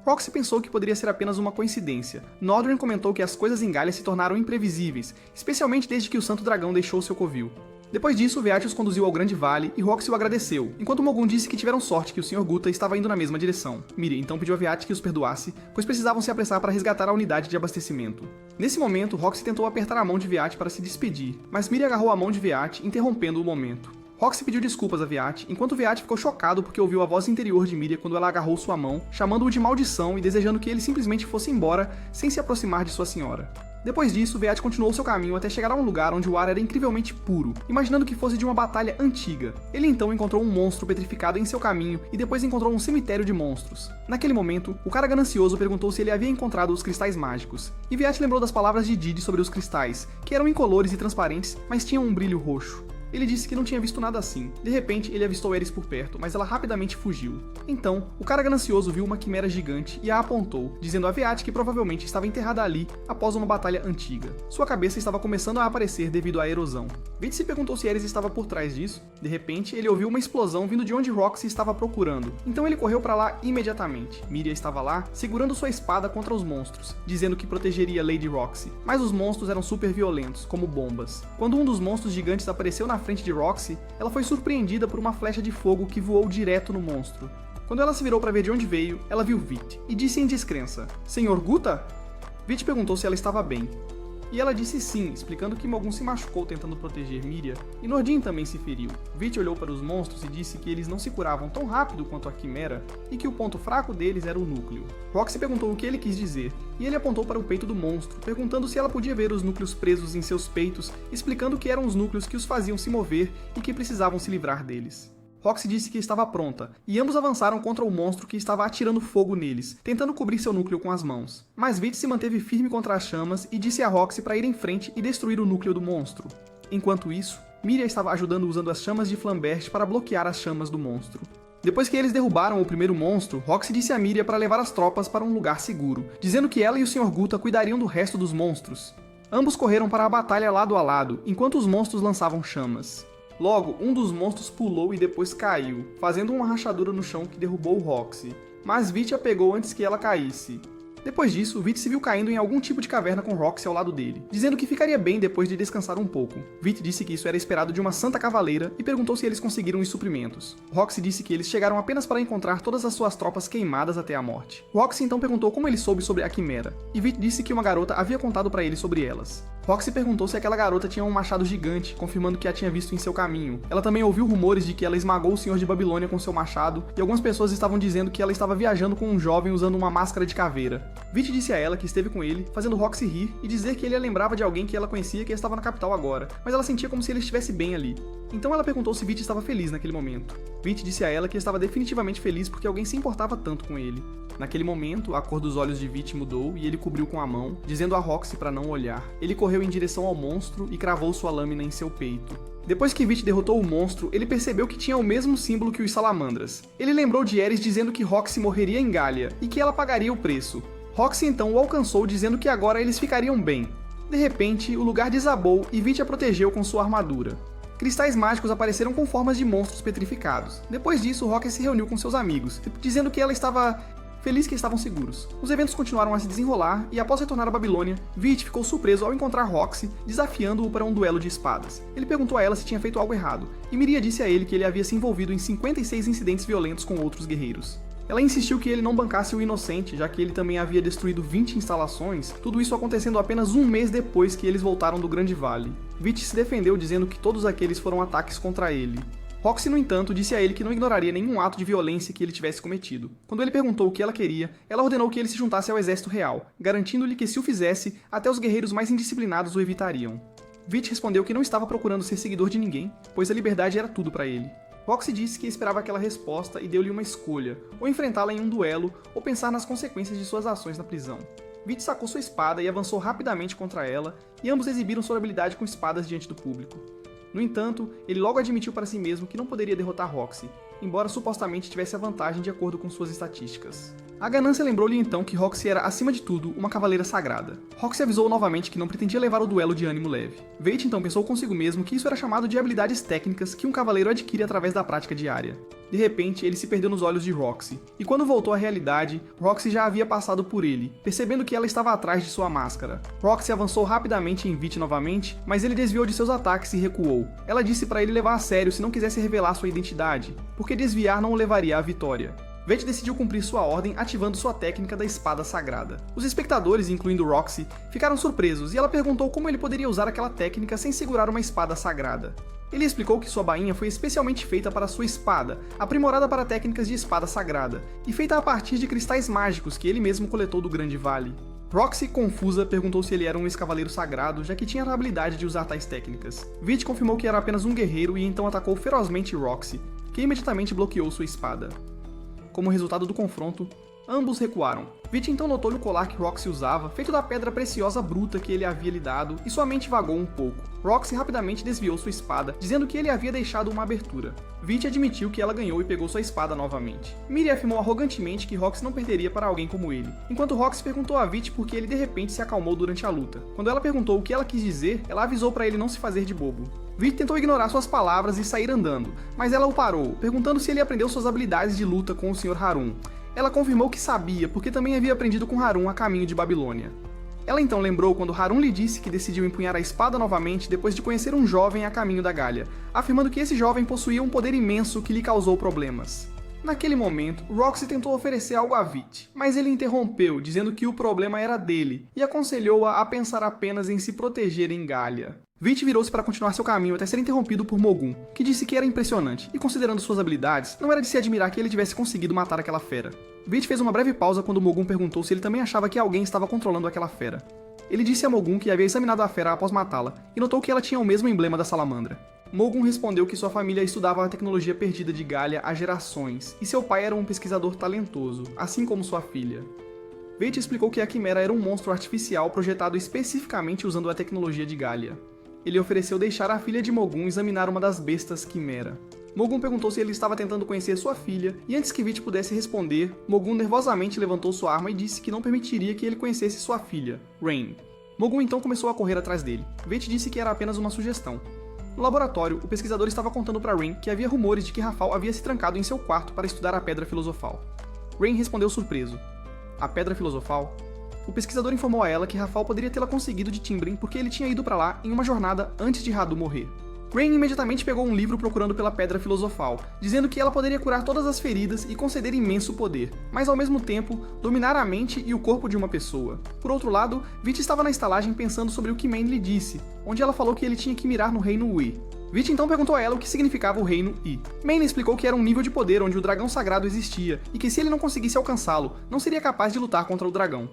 Roxy pensou que poderia ser apenas uma coincidência. Nodren comentou que as coisas em Galia se tornaram imprevisíveis, especialmente desde que o Santo Dragão deixou seu covil. Depois disso, Veat os conduziu ao Grande Vale e Roxy o agradeceu, enquanto Mogun disse que tiveram sorte que o Sr. Guta estava indo na mesma direção. Miria então pediu a Veat que os perdoasse, pois precisavam se apressar para resgatar a unidade de abastecimento. Nesse momento, Roxy tentou apertar a mão de Veat para se despedir, mas Miria agarrou a mão de Veat, interrompendo o momento. Roxy pediu desculpas a Veat, enquanto Veat ficou chocado porque ouviu a voz interior de Miria quando ela agarrou sua mão, chamando-o de maldição e desejando que ele simplesmente fosse embora sem se aproximar de sua senhora. Depois disso, Veat continuou seu caminho até chegar a um lugar onde o ar era incrivelmente puro, imaginando que fosse de uma batalha antiga. Ele então encontrou um monstro petrificado em seu caminho e depois encontrou um cemitério de monstros. Naquele momento, o cara ganancioso perguntou se ele havia encontrado os cristais mágicos, e Veat lembrou das palavras de Didi sobre os cristais, que eram incolores e transparentes, mas tinham um brilho roxo. Ele disse que não tinha visto nada assim. De repente, ele avistou Eris por perto, mas ela rapidamente fugiu. Então, o cara ganancioso viu uma quimera gigante e a apontou, dizendo a Veat que provavelmente estava enterrada ali após uma batalha antiga. Sua cabeça estava começando a aparecer devido à erosão. Veat se perguntou se Eris estava por trás disso. De repente, ele ouviu uma explosão vindo de onde Roxy estava procurando. Então ele correu para lá imediatamente. Miria estava lá, segurando sua espada contra os monstros, dizendo que protegeria Lady Roxy. Mas os monstros eram super violentos, como bombas. Quando um dos monstros gigantes apareceu na frente de Roxy, ela foi surpreendida por uma flecha de fogo que voou direto no monstro. Quando ela se virou para ver de onde veio, ela viu Vit e disse em descrença: "Senhor Guta?" Vit perguntou se ela estava bem. E ela disse sim, explicando que Mogun se machucou tentando proteger Miria, e Nordin também se feriu. Vit olhou para os monstros e disse que eles não se curavam tão rápido quanto a Quimera, e que o ponto fraco deles era o núcleo. Roxy perguntou o que ele quis dizer, e ele apontou para o peito do monstro, perguntando se ela podia ver os núcleos presos em seus peitos, explicando que eram os núcleos que os faziam se mover e que precisavam se livrar deles. Roxy disse que estava pronta, e ambos avançaram contra o monstro que estava atirando fogo neles, tentando cobrir seu núcleo com as mãos. Mas Vit se manteve firme contra as chamas e disse a Roxy para ir em frente e destruir o núcleo do monstro. Enquanto isso, Miria estava ajudando usando as chamas de Flambert para bloquear as chamas do monstro. Depois que eles derrubaram o primeiro monstro, Roxy disse a Miria para levar as tropas para um lugar seguro, dizendo que ela e o Sr. Guta cuidariam do resto dos monstros. Ambos correram para a batalha lado a lado, enquanto os monstros lançavam chamas. Logo, um dos monstros pulou e depois caiu, fazendo uma rachadura no chão que derrubou Roxy. Mas Vit a pegou antes que ela caísse. Depois disso, Vit se viu caindo em algum tipo de caverna com Roxy ao lado dele, dizendo que ficaria bem depois de descansar um pouco. Vit disse que isso era esperado de uma santa cavaleira e perguntou se eles conseguiram os suprimentos. Roxy disse que eles chegaram apenas para encontrar todas as suas tropas queimadas até a morte. Roxy então perguntou como ele soube sobre a Quimera, e Vit disse que uma garota havia contado para ele sobre elas. Roxy perguntou se aquela garota tinha um machado gigante, confirmando que a tinha visto em seu caminho. Ela também ouviu rumores de que ela esmagou o Senhor de Babilônia com seu machado, e algumas pessoas estavam dizendo que ela estava viajando com um jovem usando uma máscara de caveira. Vit disse a ela que esteve com ele, fazendo Roxy rir e dizer que ele a lembrava de alguém que ela conhecia que estava na capital agora, mas ela sentia como se ele estivesse bem ali. Então ela perguntou se Vit estava feliz naquele momento. Vit disse a ela que estava definitivamente feliz porque alguém se importava tanto com ele. Naquele momento, a cor dos olhos de Vit mudou e ele cobriu com a mão, dizendo a Roxy para não olhar. Ele correu em direção ao monstro e cravou sua lâmina em seu peito. Depois que Vit derrotou o monstro, ele percebeu que tinha o mesmo símbolo que os salamandras. Ele lembrou de Ares dizendo que Roxy morreria em Galia e que ela pagaria o preço. Roxy então o alcançou dizendo que agora eles ficariam bem. De repente, o lugar desabou e Vit a protegeu com sua armadura. Cristais mágicos apareceram com formas de monstros petrificados. Depois disso, Roxy se reuniu com seus amigos, dizendo que ela estava feliz que estavam seguros. Os eventos continuaram a se desenrolar e após retornar à Babilônia, Vit ficou surpreso ao encontrar Roxy, desafiando-o para um duelo de espadas. Ele perguntou a ela se tinha feito algo errado, e Miria disse a ele que ele havia se envolvido em 56 incidentes violentos com outros guerreiros. Ela insistiu que ele não bancasse o inocente, já que ele também havia destruído 20 instalações, tudo isso acontecendo apenas um mês depois que eles voltaram do Grande Vale. Vit se defendeu dizendo que todos aqueles foram ataques contra ele. Roxy, no entanto, disse a ele que não ignoraria nenhum ato de violência que ele tivesse cometido. Quando ele perguntou o que ela queria, ela ordenou que ele se juntasse ao exército real, garantindo-lhe que se o fizesse, até os guerreiros mais indisciplinados o evitariam. Vit respondeu que não estava procurando ser seguidor de ninguém, pois a liberdade era tudo para ele. Roxy disse que esperava aquela resposta e deu-lhe uma escolha, ou enfrentá-la em um duelo, ou pensar nas consequências de suas ações na prisão. Vit sacou sua espada e avançou rapidamente contra ela, e ambos exibiram sua habilidade com espadas diante do público. No entanto, ele logo admitiu para si mesmo que não poderia derrotar Roxy, embora supostamente tivesse a vantagem de acordo com suas estatísticas. A ganância lembrou-lhe então que Roxy era, acima de tudo, uma cavaleira sagrada. Roxy avisou novamente que não pretendia levar o duelo de ânimo leve. Veit então pensou consigo mesmo que isso era chamado de habilidades técnicas que um cavaleiro adquire através da prática diária. De repente, ele se perdeu nos olhos de Roxy, e quando voltou à realidade, Roxy já havia passado por ele, percebendo que ela estava atrás de sua máscara. Roxy avançou rapidamente em Veit novamente, mas ele desviou de seus ataques e recuou. Ela disse para ele levar a sério se não quisesse revelar sua identidade, porque desviar não o levaria à vitória. Veit decidiu cumprir sua ordem ativando sua técnica da espada sagrada. Os espectadores, incluindo Roxy, ficaram surpresos e ela perguntou como ele poderia usar aquela técnica sem segurar uma espada sagrada. Ele explicou que sua bainha foi especialmente feita para sua espada, aprimorada para técnicas de espada sagrada, e feita a partir de cristais mágicos que ele mesmo coletou do Grande Vale. Roxy, confusa, perguntou se ele era um ex-cavaleiro sagrado, já que tinha a habilidade de usar tais técnicas. Veit confirmou que era apenas um guerreiro e então atacou ferozmente Roxy, que imediatamente bloqueou sua espada. Como resultado do confronto, ambos recuaram. Veit então notou-lhe o colar que Roxy usava, feito da pedra preciosa bruta que ele havia lhe dado, e sua mente vagou um pouco. Roxy rapidamente desviou sua espada, dizendo que ele havia deixado uma abertura. Veit admitiu que ela ganhou e pegou sua espada novamente. Miri afirmou arrogantemente que Roxy não perderia para alguém como ele, enquanto Roxy perguntou a Veit por que ele de repente se acalmou durante a luta. Quando ela perguntou o que ela quis dizer, ela avisou para ele não se fazer de bobo. Veit tentou ignorar suas palavras e sair andando, mas ela o parou, perguntando se ele aprendeu suas habilidades de luta com o Sr. Harun. Ela confirmou que sabia, porque também havia aprendido com Harun a caminho de Babilônia. Ela então lembrou quando Harun lhe disse que decidiu empunhar a espada novamente depois de conhecer um jovem a caminho da Galia, afirmando que esse jovem possuía um poder imenso que lhe causou problemas. Naquele momento, Roxy tentou oferecer algo a Veit, mas ele interrompeu, dizendo que o problema era dele, e aconselhou-a a pensar apenas em se proteger em Galia. Veit virou-se para continuar seu caminho até ser interrompido por Mogun, que disse que era impressionante, e considerando suas habilidades, não era de se admirar que ele tivesse conseguido matar aquela fera. Veit fez uma breve pausa quando Mogun perguntou se ele também achava que alguém estava controlando aquela fera. Ele disse a Mogun que havia examinado a fera após matá-la, e notou que ela tinha o mesmo emblema da salamandra. Mogun respondeu que sua família estudava a tecnologia perdida de Galia há gerações, e seu pai era um pesquisador talentoso, assim como sua filha. Veit explicou que a Quimera era um monstro artificial projetado especificamente usando a tecnologia de Galia. Ele ofereceu deixar a filha de Mogun examinar uma das bestas Quimera. Mogun perguntou se ele estava tentando conhecer sua filha, e antes que Veit pudesse responder, Mogun nervosamente levantou sua arma e disse que não permitiria que ele conhecesse sua filha, Rain. Mogun então começou a correr atrás dele. Veit disse que era apenas uma sugestão. No laboratório, o pesquisador estava contando para Rain que havia rumores de que Rafal havia se trancado em seu quarto para estudar a Pedra Filosofal. Rain respondeu surpreso. A Pedra Filosofal? O pesquisador informou a ela que Rafal poderia tê-la conseguido de Timbren porque ele tinha ido para lá em uma jornada antes de Radu morrer. Rain imediatamente pegou um livro procurando pela Pedra Filosofal, dizendo que ela poderia curar todas as feridas e conceder imenso poder, mas ao mesmo tempo dominar a mente e o corpo de uma pessoa. Por outro lado, Veit estava na estalagem pensando sobre o que Maine lhe disse, onde ela falou que ele tinha que mirar no Reino Ui. Veit então perguntou a ela o que significava o Reino I. Maine explicou que era um nível de poder onde o dragão sagrado existia, e que se ele não conseguisse alcançá-lo, não seria capaz de lutar contra o dragão.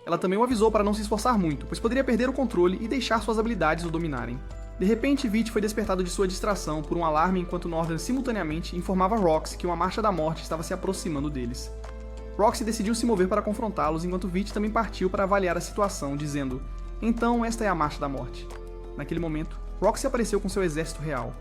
Ela também o avisou para não se esforçar muito, pois poderia perder o controle e deixar suas habilidades o dominarem. De repente, Veit foi despertado de sua distração por um alarme enquanto Northern simultaneamente informava Roxy que uma marcha da morte estava se aproximando deles. Roxy decidiu se mover para confrontá-los, enquanto Vit também partiu para avaliar a situação, dizendo: "Então esta é a Marcha da Morte." Naquele momento, Roxy apareceu com seu exército real.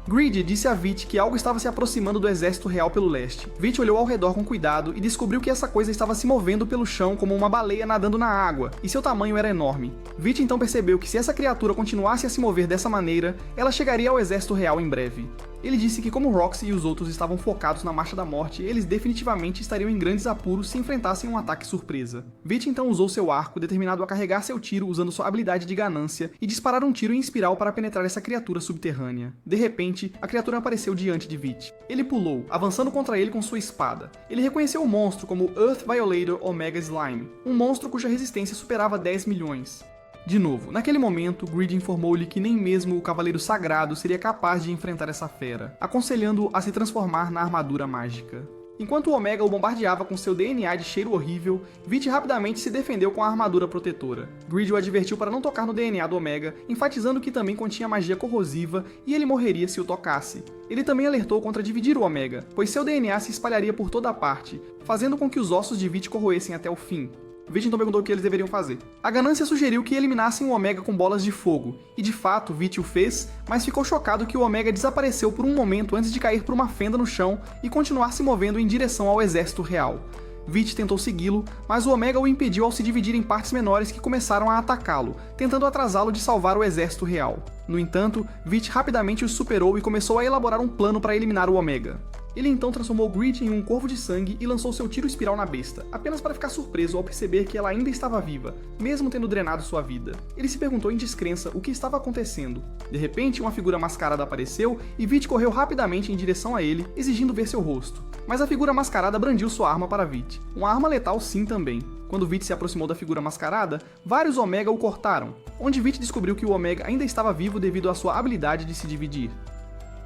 Greed disse a Vit que algo estava se aproximando do exército real pelo leste. Vit olhou ao redor com cuidado e descobriu que essa coisa estava se movendo pelo chão como uma baleia nadando na água, e seu tamanho era enorme. Vit então percebeu que se essa criatura continuasse a se mover dessa maneira, ela chegaria ao exército real em breve. Ele disse que como Roxy e os outros estavam focados na Marcha da Morte, eles definitivamente estariam em grandes apuros se enfrentassem um ataque surpresa. Vit então usou seu arco, determinado a carregar seu tiro usando sua habilidade de ganância, e disparar um tiro em espiral para penetrar essa criatura subterrânea. De repente, a criatura apareceu diante de Vit. Ele pulou, avançando contra ele com sua espada. Ele reconheceu o monstro como Earth Violator Omega Slime, um monstro cuja resistência superava 10 milhões. De novo, naquele momento, Greed informou-lhe que nem mesmo o Cavaleiro Sagrado seria capaz de enfrentar essa fera, aconselhando-o a se transformar na armadura mágica. Enquanto o Omega o bombardeava com seu DNA de cheiro horrível, Vit rapidamente se defendeu com a armadura protetora. Greed o advertiu para não tocar no DNA do Omega, enfatizando que também continha magia corrosiva e ele morreria se o tocasse. Ele também alertou contra dividir o Omega, pois seu DNA se espalharia por toda a parte, fazendo com que os ossos de Vit corroessem até o fim. Vit então perguntou o que eles deveriam fazer. A ganância sugeriu que eliminassem o Omega com bolas de fogo, e de fato Vit o fez, mas ficou chocado que o Omega desapareceu por um momento antes de cair por uma fenda no chão e continuar se movendo em direção ao exército real. Vit tentou segui-lo, mas o Omega o impediu ao se dividir em partes menores que começaram a atacá-lo, tentando atrasá-lo de salvar o exército real. No entanto, Vit rapidamente os superou e começou a elaborar um plano para eliminar o Omega. Ele então transformou Greed em um corvo de sangue e lançou seu tiro espiral na besta, apenas para ficar surpreso ao perceber que ela ainda estava viva, mesmo tendo drenado sua vida. Ele se perguntou em descrença o que estava acontecendo. De repente, uma figura mascarada apareceu e Vit correu rapidamente em direção a ele, exigindo ver seu rosto. Mas a figura mascarada brandiu sua arma para Vit. Uma arma letal sim também. Quando Vit se aproximou da figura mascarada, vários Omega o cortaram, onde Vit descobriu que o Omega ainda estava vivo devido à sua habilidade de se dividir.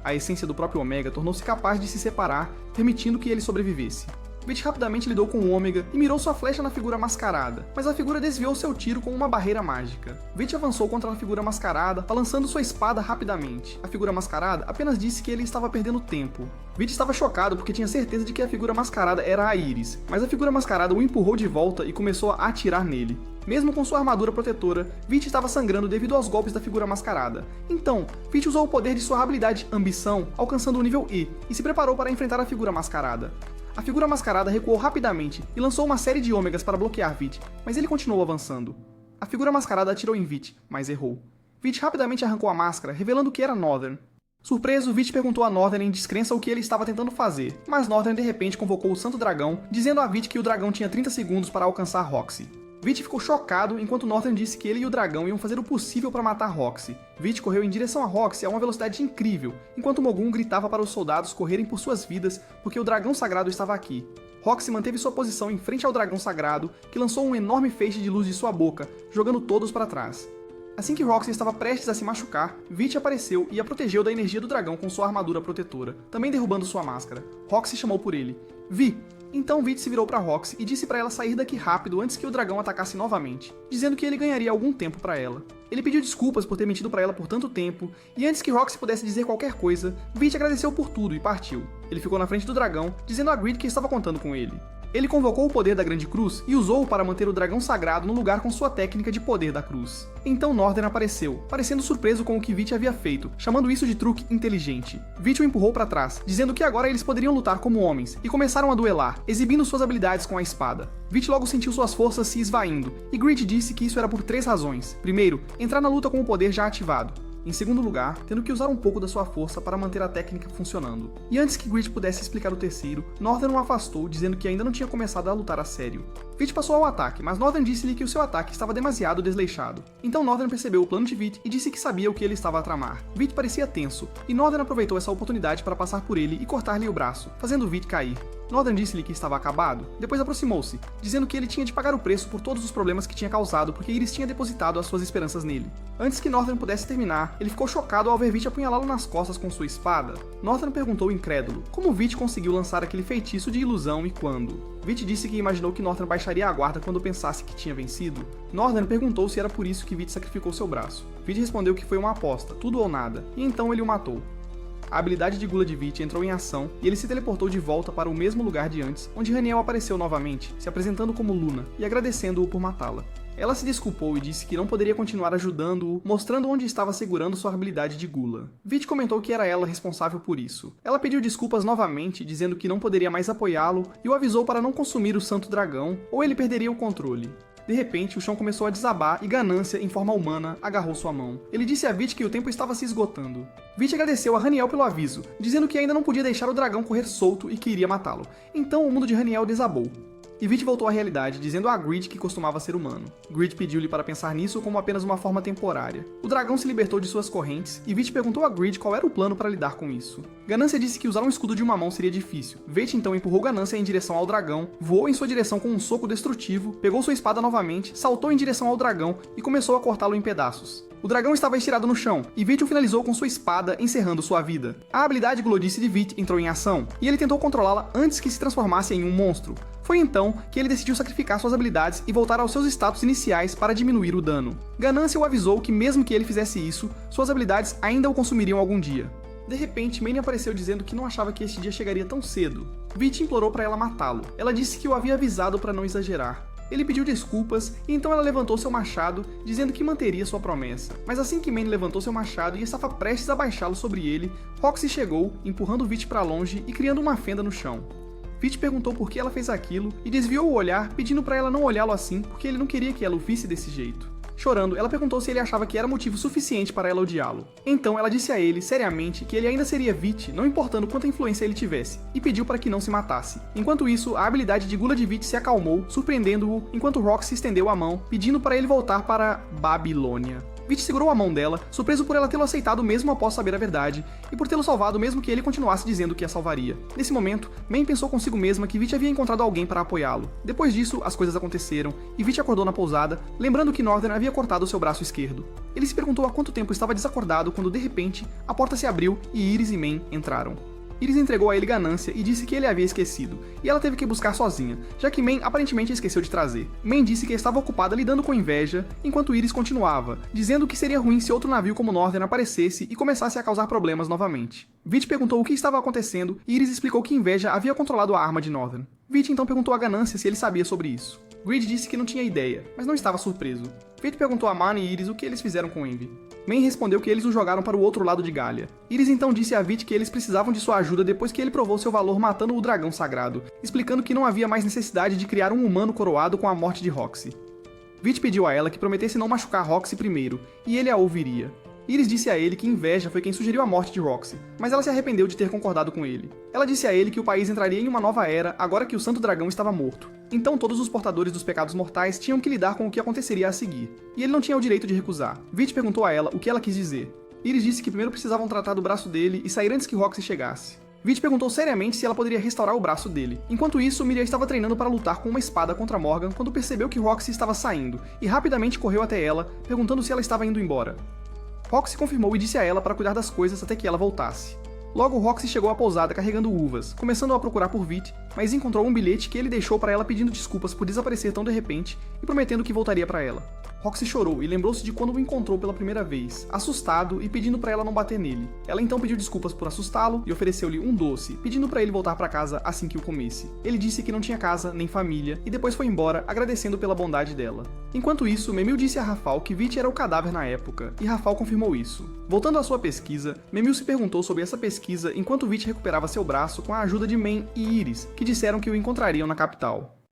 A essência do próprio Omega tornou-se capaz de se separar, permitindo que ele sobrevivesse. Vit rapidamente lidou com o Ômega e mirou sua flecha na figura mascarada, mas a figura desviou seu tiro com uma barreira mágica. Vit avançou contra a figura mascarada, balançando sua espada rapidamente. A figura mascarada apenas disse que ele estava perdendo tempo. Vit estava chocado porque tinha certeza de que a figura mascarada era a Iris, mas a figura mascarada o empurrou de volta e começou a atirar nele. Mesmo com sua armadura protetora, Vit estava sangrando devido aos golpes da figura mascarada. Então, Vit usou o poder de sua habilidade Ambição, alcançando o nível E, e se preparou para enfrentar a figura mascarada. A figura mascarada recuou rapidamente e lançou uma série de ômegas para bloquear Vit, mas ele continuou avançando. A figura mascarada atirou em Vit, mas errou. Vit rapidamente arrancou a máscara, revelando que era Northern. Surpreso, Vit perguntou a Northern em descrença o que ele estava tentando fazer, mas Northern de repente convocou o Santo Dragão, dizendo a Vit que o dragão tinha 30 segundos para alcançar Roxy. Vit ficou chocado enquanto Northern disse que ele e o dragão iam fazer o possível para matar Roxy. Vit correu em direção a Roxy a uma velocidade incrível, enquanto Mogum gritava para os soldados correrem por suas vidas porque o dragão sagrado estava aqui. Roxy manteve sua posição em frente ao dragão sagrado, que lançou um enorme feixe de luz de sua boca, jogando todos para trás. Assim que Roxy estava prestes a se machucar, Vit apareceu e a protegeu da energia do dragão com sua armadura protetora, também derrubando sua máscara. Roxy chamou por ele. Vi! Então Vit se virou para Roxy e disse para ela sair daqui rápido antes que o dragão atacasse novamente, dizendo que ele ganharia algum tempo para ela. Ele pediu desculpas por ter mentido para ela por tanto tempo, e antes que Roxy pudesse dizer qualquer coisa, Vit agradeceu por tudo e partiu. Ele ficou na frente do dragão, dizendo a Greed que estava contando com ele. Ele convocou o poder da Grande Cruz e usou-o para manter o dragão sagrado no lugar com sua técnica de poder da cruz. Então Northern apareceu, parecendo surpreso com o que Vit havia feito, chamando isso de truque inteligente. Vit o empurrou para trás, dizendo que agora eles poderiam lutar como homens, e começaram a duelar, exibindo suas habilidades com a espada. Vit logo sentiu suas forças se esvaindo, e Greed disse que isso era por 3 razões. Primeiro, entrar na luta com o poder já ativado. Em segundo lugar, tendo que usar um pouco da sua força para manter a técnica funcionando. E antes que Greed pudesse explicar o terceiro, Northern o afastou, dizendo que ainda não tinha começado a lutar a sério. Vit passou ao ataque, mas Northern disse-lhe que o seu ataque estava demasiado desleixado. Então Northern percebeu o plano de Vit e disse que sabia o que ele estava a tramar. Vit parecia tenso, e Northern aproveitou essa oportunidade para passar por ele e cortar-lhe o braço, fazendo Vit cair. Northern disse-lhe que estava acabado, depois aproximou-se, dizendo que ele tinha de pagar o preço por todos os problemas que tinha causado porque Iris tinha depositado as suas esperanças nele. Antes que Northern pudesse terminar, ele ficou chocado ao ver Vit apunhalá-lo nas costas com sua espada. Northern perguntou incrédulo como Vit conseguiu lançar aquele feitiço de ilusão e quando. Vit disse que imaginou que Northern baixaria a guarda quando pensasse que tinha vencido. Northern perguntou se era por isso que Vit sacrificou seu braço. Vit respondeu que foi uma aposta, tudo ou nada, e então ele o matou. a habilidade de Gula de Vit entrou em ação e ele se teleportou de volta para o mesmo lugar de antes, onde Haniel apareceu novamente, se apresentando como Luna e agradecendo-o por matá-la. Ela se desculpou e disse que não poderia continuar ajudando-o, mostrando onde estava segurando sua habilidade de Gula. Vit comentou que era ela responsável por isso. Ela pediu desculpas novamente, dizendo que não poderia mais apoiá-lo e o avisou para não consumir o Santo Dragão, ou ele perderia o controle. De repente, o chão começou a desabar e Ganância, em forma humana, agarrou sua mão. Ele disse a Vit que o tempo estava se esgotando. Vit agradeceu a Haniel pelo aviso, dizendo que ainda não podia deixar o dragão correr solto e que iria matá-lo. Então o mundo de Haniel desabou. E Vit voltou à realidade, dizendo a Grid que costumava ser humano. Grid pediu-lhe para pensar nisso como apenas uma forma temporária. O dragão se libertou de suas correntes, e Vit perguntou a Grid qual era o plano para lidar com isso. Ganância disse que usar um escudo de uma mão seria difícil. Vit então empurrou Ganância em direção ao dragão, voou em sua direção com um soco destrutivo, pegou sua espada novamente, saltou em direção ao dragão e começou a cortá-lo em pedaços. O dragão estava estirado no chão, e Vit o finalizou com sua espada, encerrando sua vida. A habilidade Glodice de Vit entrou em ação, e ele tentou controlá-la antes que se transformasse em um monstro. Foi então que ele decidiu sacrificar suas habilidades e voltar aos seus status iniciais para diminuir o dano. Ganância o avisou que mesmo que ele fizesse isso, suas habilidades ainda o consumiriam algum dia. De repente, Mane apareceu dizendo que não achava que este dia chegaria tão cedo. Vit implorou para ela matá-lo. Ela disse que o havia avisado para não exagerar. Ele pediu desculpas e então ela levantou seu machado, dizendo que manteria sua promessa. Mas assim que Mane levantou seu machado e estava prestes a baixá-lo sobre ele, Roxy chegou, empurrando Vit para longe e criando uma fenda no chão. Vit perguntou por que ela fez aquilo e desviou o olhar, pedindo para ela não olhá-lo assim, porque ele não queria que ela o visse desse jeito. Chorando, ela perguntou se ele achava que era motivo suficiente para ela odiá-lo. Então ela disse a ele, seriamente, que ele ainda seria Vit, não importando quanta influência ele tivesse, e pediu para que não se matasse. Enquanto isso, a habilidade de Gula de Vit se acalmou, surpreendendo-o, enquanto Roxy estendeu a mão, pedindo para ele voltar para Babilônia. Vit segurou a mão dela, surpreso por ela tê-lo aceitado mesmo após saber a verdade, e por tê-lo salvado mesmo que ele continuasse dizendo que a salvaria. Nesse momento, Mane pensou consigo mesma que Vit havia encontrado alguém para apoiá-lo. Depois disso, as coisas aconteceram, e Vit acordou na pousada, lembrando que Northern havia cortado seu braço esquerdo. Ele se perguntou há quanto tempo estava desacordado quando, de repente, a porta se abriu e Iris e Mane entraram. Iris entregou a ele Ganância e disse que ele havia esquecido, e ela teve que buscar sozinha, já que Mane aparentemente esqueceu de trazer. Mane disse que estava ocupada lidando com inveja, enquanto Iris continuava, dizendo que seria ruim se outro navio como Northern aparecesse e começasse a causar problemas novamente. Vit perguntou o que estava acontecendo e Iris explicou que inveja havia controlado a arma de Northern. Vit então perguntou a Ganância se ele sabia sobre isso. Grid disse que não tinha ideia, mas não estava surpreso. Vit perguntou a Mane e Iris o que eles fizeram com Envy. Mane respondeu que eles o jogaram para o outro lado de Galia. Iris então disse a Vit que eles precisavam de sua ajuda depois que ele provou seu valor matando o dragão sagrado, explicando que não havia mais necessidade de criar um humano coroado com a morte de Roxy. Vit pediu a ela que prometesse não machucar Roxy primeiro, e ele a ouviria. Iris disse a ele que inveja foi quem sugeriu a morte de Roxy, mas ela se arrependeu de ter concordado com ele. Ela disse a ele que o país entraria em uma nova era agora que o Santo Dragão estava morto. Então todos os portadores dos pecados mortais tinham que lidar com o que aconteceria a seguir, e ele não tinha o direito de recusar. Vit perguntou a ela o que ela quis dizer. Iris disse que primeiro precisavam tratar do braço dele e sair antes que Roxy chegasse. Vit perguntou seriamente se ela poderia restaurar o braço dele. Enquanto isso, Miriam estava treinando para lutar com uma espada contra Morgan quando percebeu que Roxy estava saindo, e rapidamente correu até ela, perguntando se ela estava indo embora. Roxy confirmou e disse a ela para cuidar das coisas até que ela voltasse. Logo, Roxy chegou à pousada carregando uvas, começando a procurar por Vit, mas encontrou um bilhete que ele deixou para ela pedindo desculpas por desaparecer tão de repente e prometendo que voltaria para ela. Roxy chorou e lembrou-se de quando o encontrou pela primeira vez, assustado e pedindo para ela não bater nele. Ela então pediu desculpas por assustá-lo e ofereceu-lhe um doce, pedindo para ele voltar para casa assim que o comesse. Ele disse que não tinha casa nem família e depois foi embora, agradecendo pela bondade dela. Enquanto isso, Memil disse a Rafal que Vit era o cadáver na época, e Rafal confirmou isso. Voltando à sua pesquisa, Memil se perguntou sobre essa pesquisa enquanto Vit recuperava seu braço com a ajuda de Mane e Iris, que disseram que o encontrariam na capital.